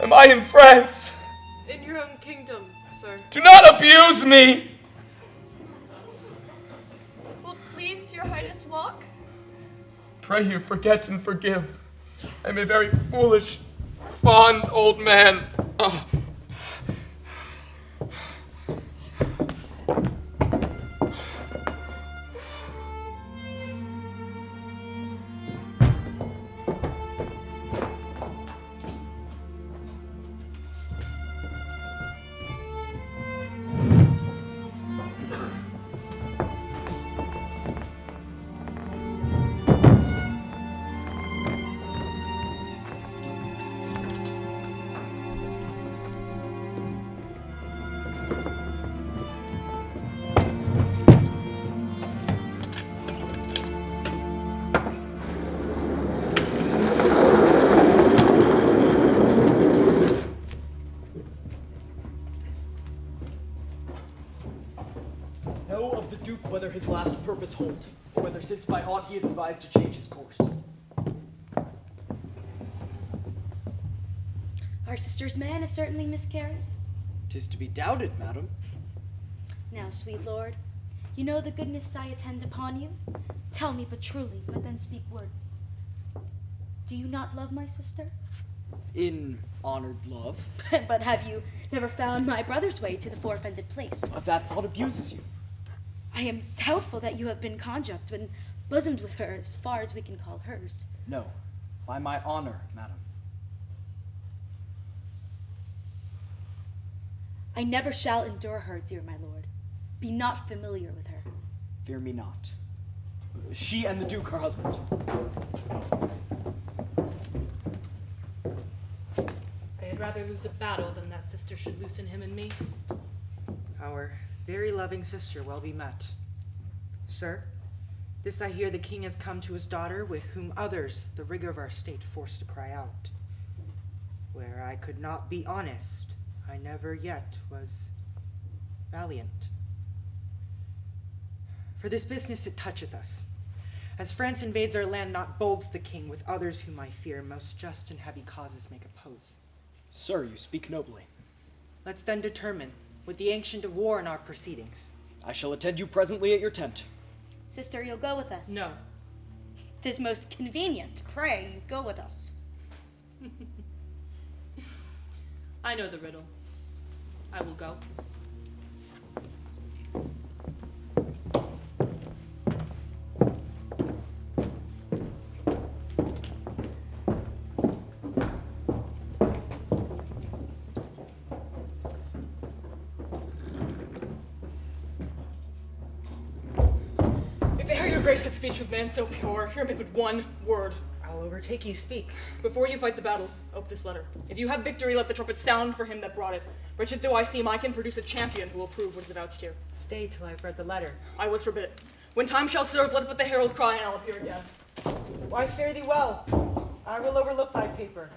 Am I in France? In your own kingdom, sir. Do not abuse me. Will please your highness walk? Pray you forget and forgive. I am a very foolish, fond old man. purpose hold, or whether since by aught he is advised to change his course. Our sister's man has certainly miscarried. 'Tis to be doubted, madam. Now, sweet lord, you know the goodness I attend upon you. Tell me but truly, but then speak word. Do you not love my sister? In honored love. But have you never found my brother's way to the forfended place? That thought abuses you. I am doubtful that you have been conjuct and bosomed with her as far as we can call hers. No, by my honor, madam. I never shall endure her, dear my lord. Be not familiar with her. Fear me not. She and the Duke, her husband. I had rather lose a battle than that sister should loosen him and me. Our very loving sister well be met. Sir, this I hear the king has come to his daughter, with whom others the rigor of our state forced to cry out. Where I could not be honest, I never yet was valiant. For this business it toucheth us. As France invades our land, not bolds the king with others whom I fear most just and heavy causes make oppose. Sir, you speak nobly. Let's then determine, with the ancient of war in our proceedings. I shall attend you presently at your tent. Sister, you'll go with us? No. 'Tis most convenient. Pray, you go with us. I know the riddle. I will go. If e'er your grace hath speech with man so pure, hear me but one word. I'll overtake you, speak. Before you fight the battle, ope this letter. If you have victory, let the trumpet sound for him that brought it. Wretched though I seem, I can produce a champion who will prove what is avouched here. Stay till I've read the letter. I was forbid it. When time shall serve, let but the herald cry, and I'll appear again. Why, fare thee well. I will overlook thy paper.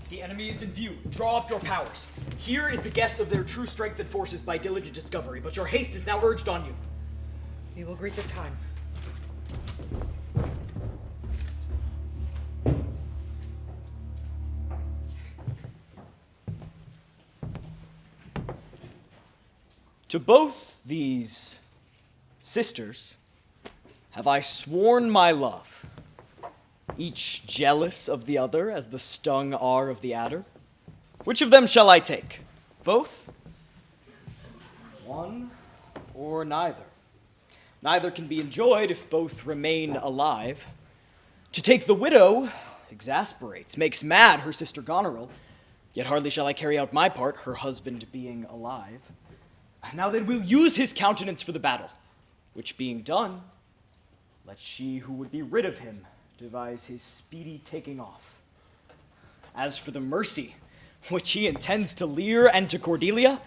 The enemy is in view. Draw up your powers. Here is the guess of their true strength and forces by diligent discovery, but your haste is now urged on you. We will greet the time. To both these sisters have I sworn my love, each jealous of the other as the stung are of the adder. Which of them shall I take? Both? One or neither? Neither can be enjoyed if both remain alive. To take the widow exasperates, makes mad her sister Goneril, yet hardly shall I carry out my part, her husband being alive. Now then we'll use his countenance for the battle, which being done, let she who would be rid of him devise his speedy taking off. As for the mercy which he intends to Lear and to Cordelia,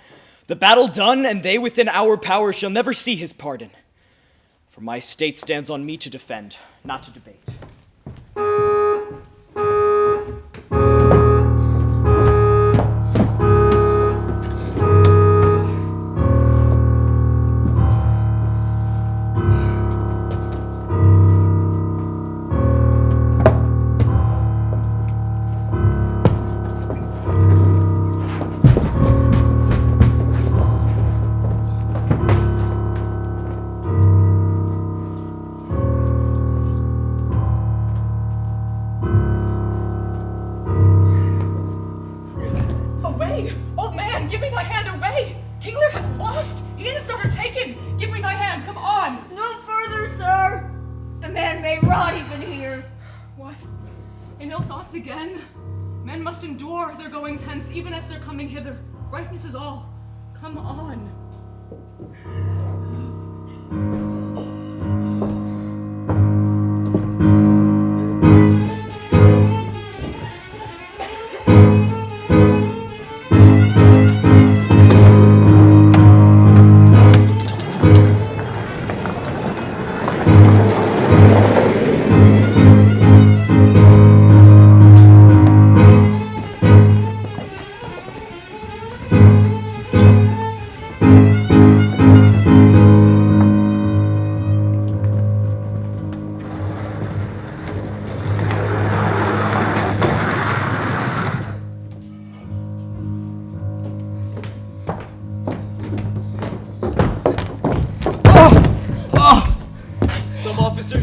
the battle done and they within our power shall never see his pardon. For my state stands on me to defend, not to debate. Away! Old man, give me thy hand, away! King Lear hath lost! He and his daughter taken! Give me thy hand, come on! No further, sir! A man may rot even here. What? In ill thoughts again? Men must endure their goings hence, even as their coming hither. Ripeness is all. Come on.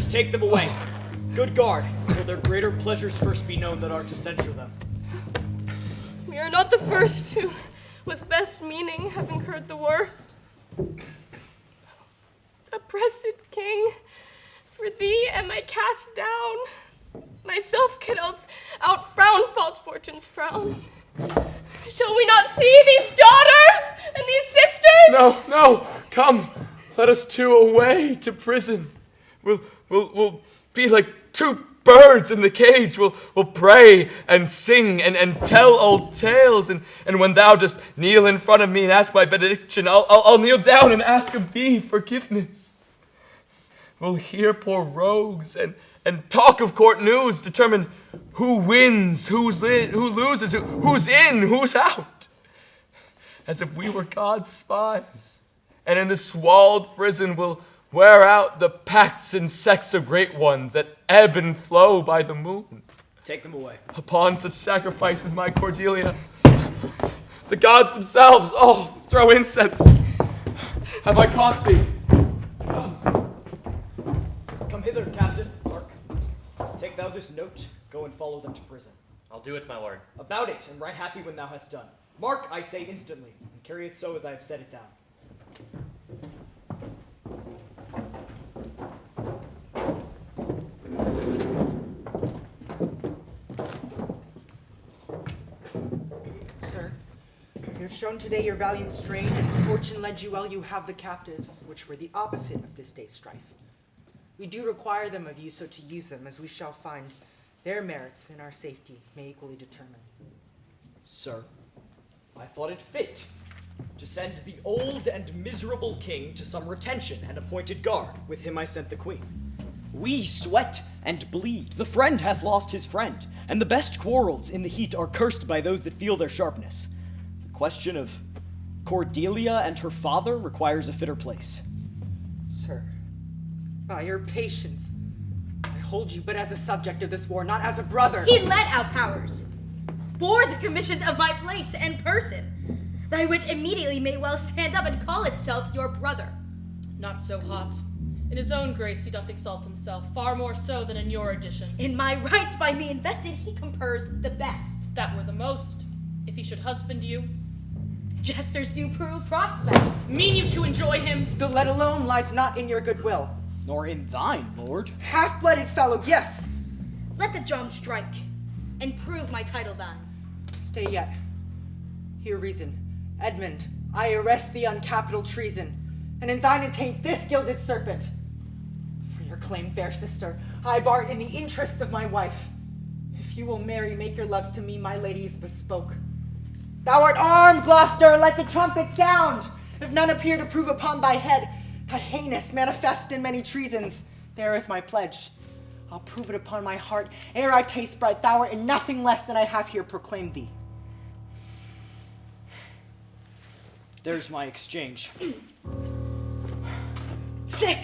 Let's take them away. Good guard, till their greater pleasures first be known that are to censure them. We are not the first who, with best meaning, have incurred the worst. Oppressed king, for thee am I cast down. Myself can else outfrown false fortune's frown. Shall we not see these daughters and these sisters? No, come, let us two away to prison. We'll be like two birds in the cage. We'll pray and sing and tell old tales. And when thou dost kneel in front of me and ask my benediction, I'll kneel down and ask of thee forgiveness. We'll hear poor rogues and talk of court news, determine who wins, who loses, who's in, who's out. As if we were God's spies. And in this walled prison we'll wear out the pacts and sects of great ones that ebb and flow by the moon. Take them away. Upon such sacrifices, my Cordelia, the gods themselves, throw incense. Have I caught thee? Come hither, Captain. Mark, take thou this note, go and follow them to prison. I'll do it, my lord. About it, and right happy when thou hast done. Mark, I say instantly, and carry it so as I have set it down. Sir, you have shown today your valiant strain, and fortune led you well. You have the captives, which were the opposite of this day's strife. We do require them of you, so to use them, as we shall find their merits and our safety may equally determine. Sir, I thought it fit to send the old and miserable king to some retention and appointed guard. With him I sent the queen. We sweat and bleed. The friend hath lost his friend, and the best quarrels in the heat are cursed by those that feel their sharpness. The question of Cordelia and her father requires a fitter place. Sir, by your patience, I hold you but as a subject of this war, not as a brother. He led our powers, bore the commissions of my place and person, thy which immediately may well stand up and call itself your brother. Not so hot. In his own grace he doth exalt himself, far more so than in your edition. In my rights by me invested he confers the best. That were the most, if he should husband you. Jesters do prove prospects. Mean you to enjoy him? The let alone lies not in your goodwill. Nor in thine, lord. Half-blooded fellow, yes. Let the drum strike, and prove my title thine. Stay yet. Hear reason. Edmund, I arrest thee on capital treason, and in thine attaint this gilded serpent. For your claim, fair sister, I bar it in the interest of my wife. If you will marry, make your loves to me, my lady is bespoke. Thou art armed, Gloucester, let the trumpet sound. If none appear to prove upon thy head a heinous manifest in many treasons, there is my pledge. I'll prove it upon my heart, ere I taste bread. Thou art in nothing less than I have here proclaimed thee. There's my exchange. Sick!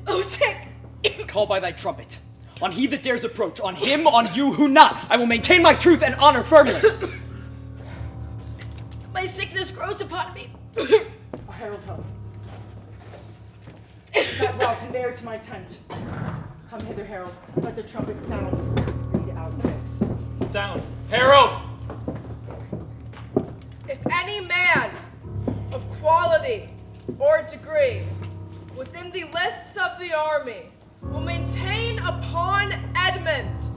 Oh, sick! Call by thy trumpet. On he that dares approach, on him, on you who not, I will maintain my truth and honor firmly. My sickness grows upon me. A herald home. That well conveyor to my tent. Come hither, herald. Let the trumpet sound. Read out this. Sound. Herald! If any man of quality or degree within the lists of the army will maintain upon Edmund,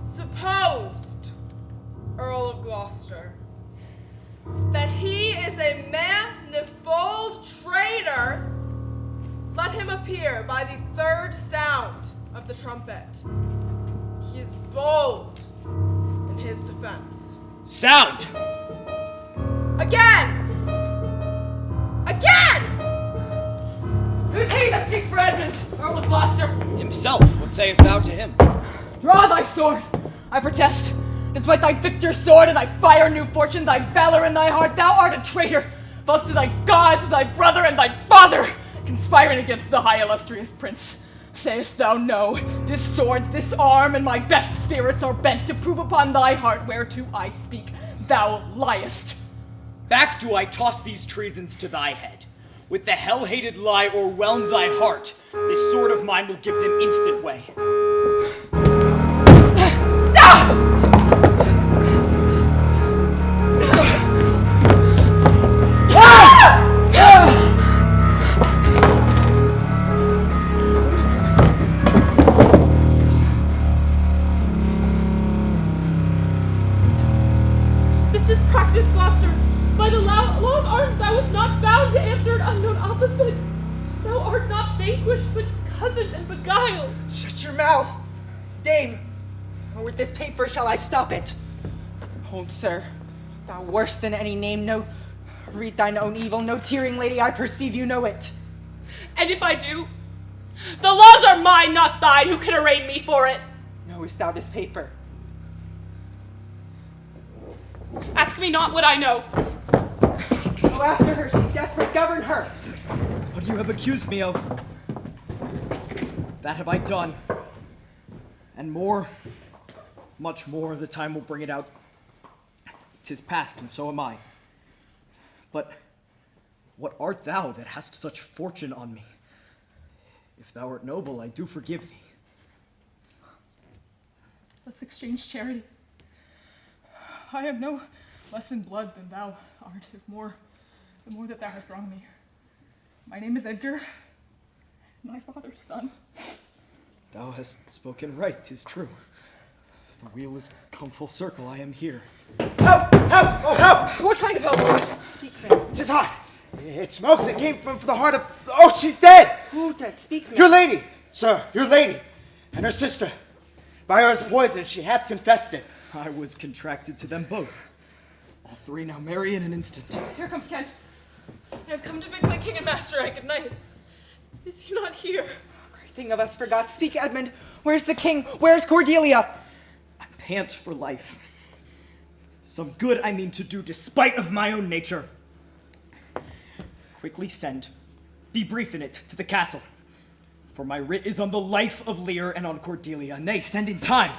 supposed Earl of Gloucester, that he is a manifold traitor, let him appear by the third sound of the trumpet. He is bold in his defense. Sound! Again! Again! Who's he that speaks for Edmund, Earl of Gloucester? Himself, what sayest thou to him? Draw thy sword, I protest. Despite thy victor's sword and thy fire new fortune, thy valor in thy heart, thou art a traitor, both to thy gods, thy brother, and thy father, conspiring against the high illustrious prince. Sayest thou no? This sword, this arm, and my best spirits are bent to prove upon thy heart whereto I speak. Thou liest. Back do I toss these treasons to thy head. With the hell-hated lie o'erwhelm thy heart, this sword of mine will give them instant way. This is practice, Gloucester. By the long arms thou wast not bound to answer an unknown opposite. Thou art not vanquished, but cozened and beguiled. Shut your mouth, dame, or with this paper shall I stop it. Hold, sir, thou worse than any name, no, read thine own evil, no tearing lady, I perceive you know it. And if I do, the laws are mine, not thine, who can arraign me for it. Knowest thou this paper? Ask me not what I know. Go after her, she's desperate, govern her. What you have accused me of, that have I done. And more, much more, the time will bring it out. 'Tis past, and so am I. But what art thou that hast such fortune on me? If thou art noble, I do forgive thee. Let's exchange charity. I am no less in blood than thou art, if more, the more that thou hast wronged me. My name is Edgar, my father's son. Thou hast spoken right, 'tis true. The wheel is come full circle, I am here. Help! Help! Oh, help! We're trying to help. Speak, man. 'Tis hot. It smokes. It came from the heart of... Oh, she's dead! Who dead? Speak, man. Your lady, sir, your lady, and her sister. By her is poison, she hath confessed it. I was contracted to them both. All three now marry in an instant. Here comes Kent. I have come to bid my king and master a good night. Is he not here? Great thing of us forgot. Speak, Edmund. Where's the king? Where's Cordelia? I pant for life. Some good I mean to do despite of my own nature. Quickly send, be brief in it, to the castle. For my writ is on the life of Lear and on Cordelia. Nay, send in time.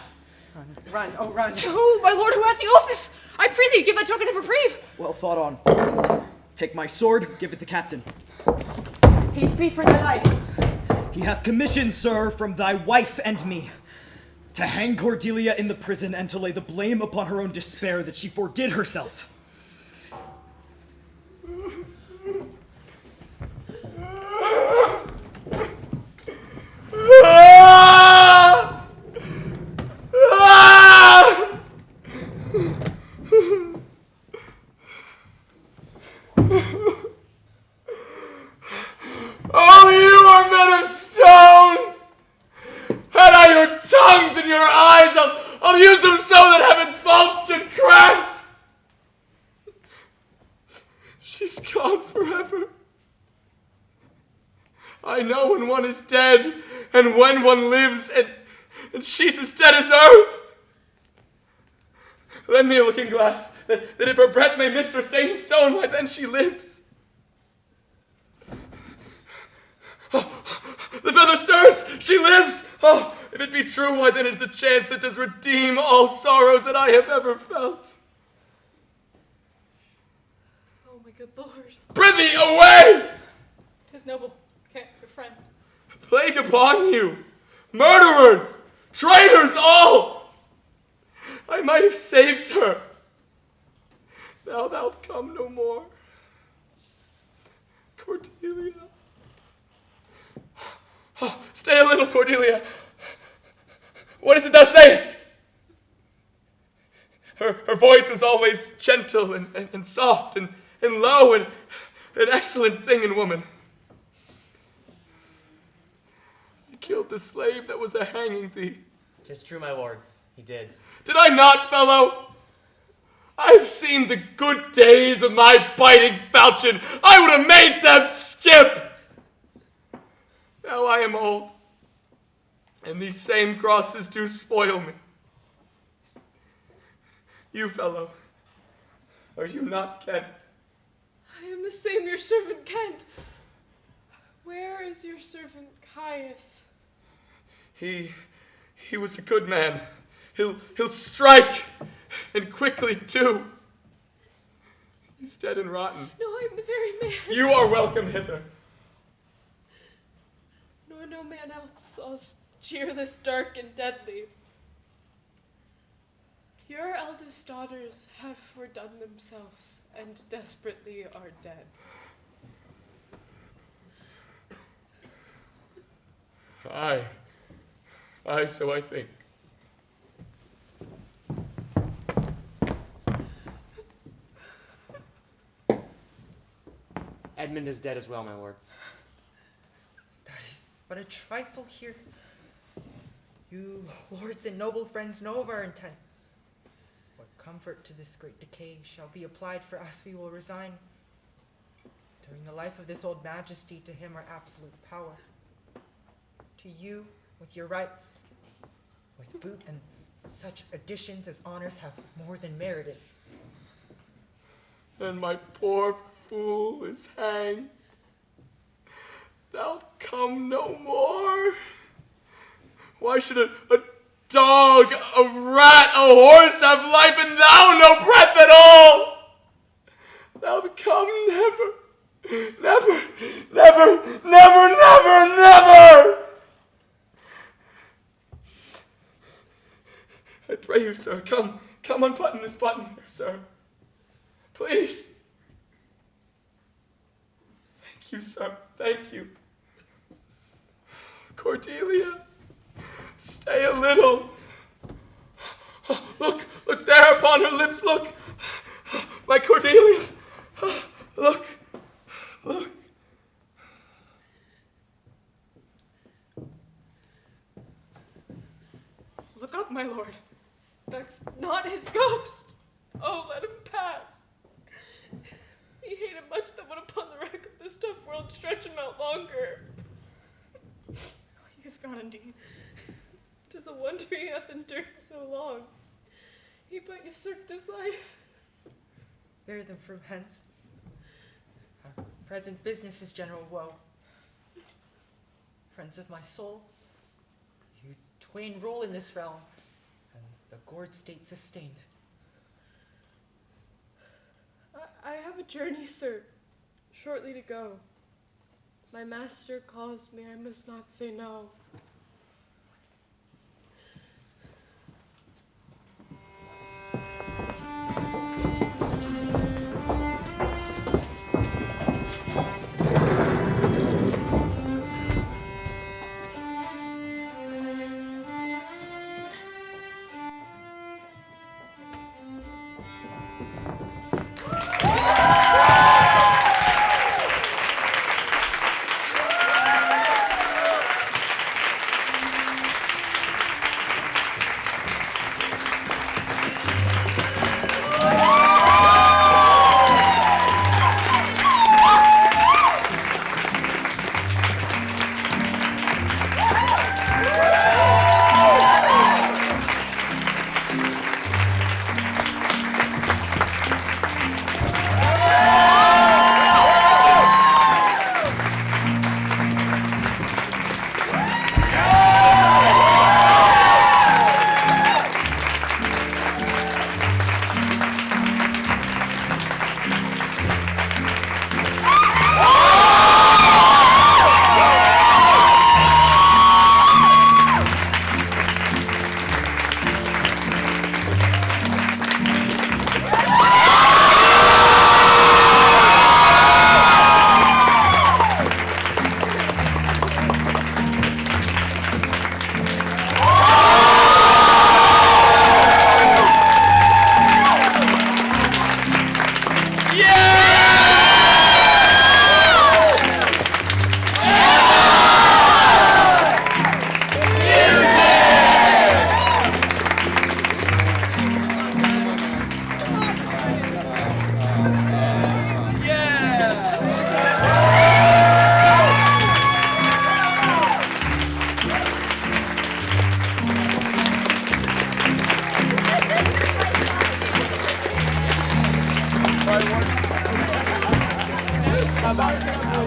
Run, oh run. To who, my lord, who hath the office? I pray thee, give that token of reprieve. Well thought on. Take my sword, give it the captain. Haste thee for thy life. He hath commission, sir, from thy wife and me, to hang Cordelia in the prison and to lay the blame upon her own despair that she fordid herself. Oh, you are men of stones! Had I your tongues and your eyes, I'll use them so that heaven's vault should crack! She's gone forever. I know when one is dead, and when one lives, and she's as dead as earth. Lend me a looking glass, that if her breath may mist or stain stone, why then she lives. Oh, the feather stirs! She lives! Oh, if it be true, why then it's a chance that does redeem all sorrows that I have ever felt. Oh, my good lord. Prithee, away! 'Tis noble, Kent, your friend. Plague upon you! Murderers! Traitors all! I might have saved her. Now thou'lt come no more. Cordelia. Oh, stay a little, Cordelia. What is it thou sayest? Her voice was always gentle and soft and low and an excellent thing in woman. He killed the slave that was a hanging thee. 'Tis true, my lords, he did. Did I not, fellow? I've seen the good days of my biting falchion. I would have made them skip. Now I am old, and these same crosses do spoil me. You, fellow, are you not Kent? I am the same your servant Kent. Where is your servant Caius? He was a good man. He'll strike, and quickly too. He's dead and rotten. No, I'm the very man. You are welcome hither. Nor no man else, all's cheerless, dark, and deadly. Your eldest daughters have fordone themselves, and desperately are dead. Aye, so I think. Edmund is dead as well, my lords. That is but a trifle here. You lords and noble friends know of our intent. What comfort to this great decay shall be applied for us we will resign. During the life of this old majesty, to him our absolute power. To you, with your rights, with boot and such additions as honors have more than merited. And my poor fool is hanged. Thou'lt come no more. Why should a dog, a rat, a horse have life, and thou no breath at all? Thou'lt come never, never, never, never, never, never. I pray you, sir, come unbutton this button here, sir. Please. Thank you, sir. Thank you. Cordelia, stay a little. Look there upon her lips, look. My Cordelia, look. Look up, my lord. Vex not his ghost. Oh, let him pass. He hated much that would upon the wreck of this tough world stretch him out longer. He is gone indeed. 'Tis a wonder he hath endured so long. He but usurped his life. Bear them from hence. Our present business is general woe. Friends of my soul, you twain rule in this realm, and the gourd state sustained. I have a journey, sir, shortly to go. My master calls me, I must not say no.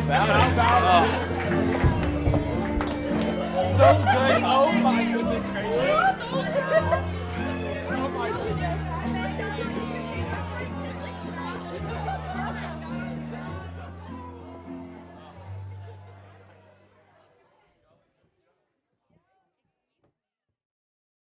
How about?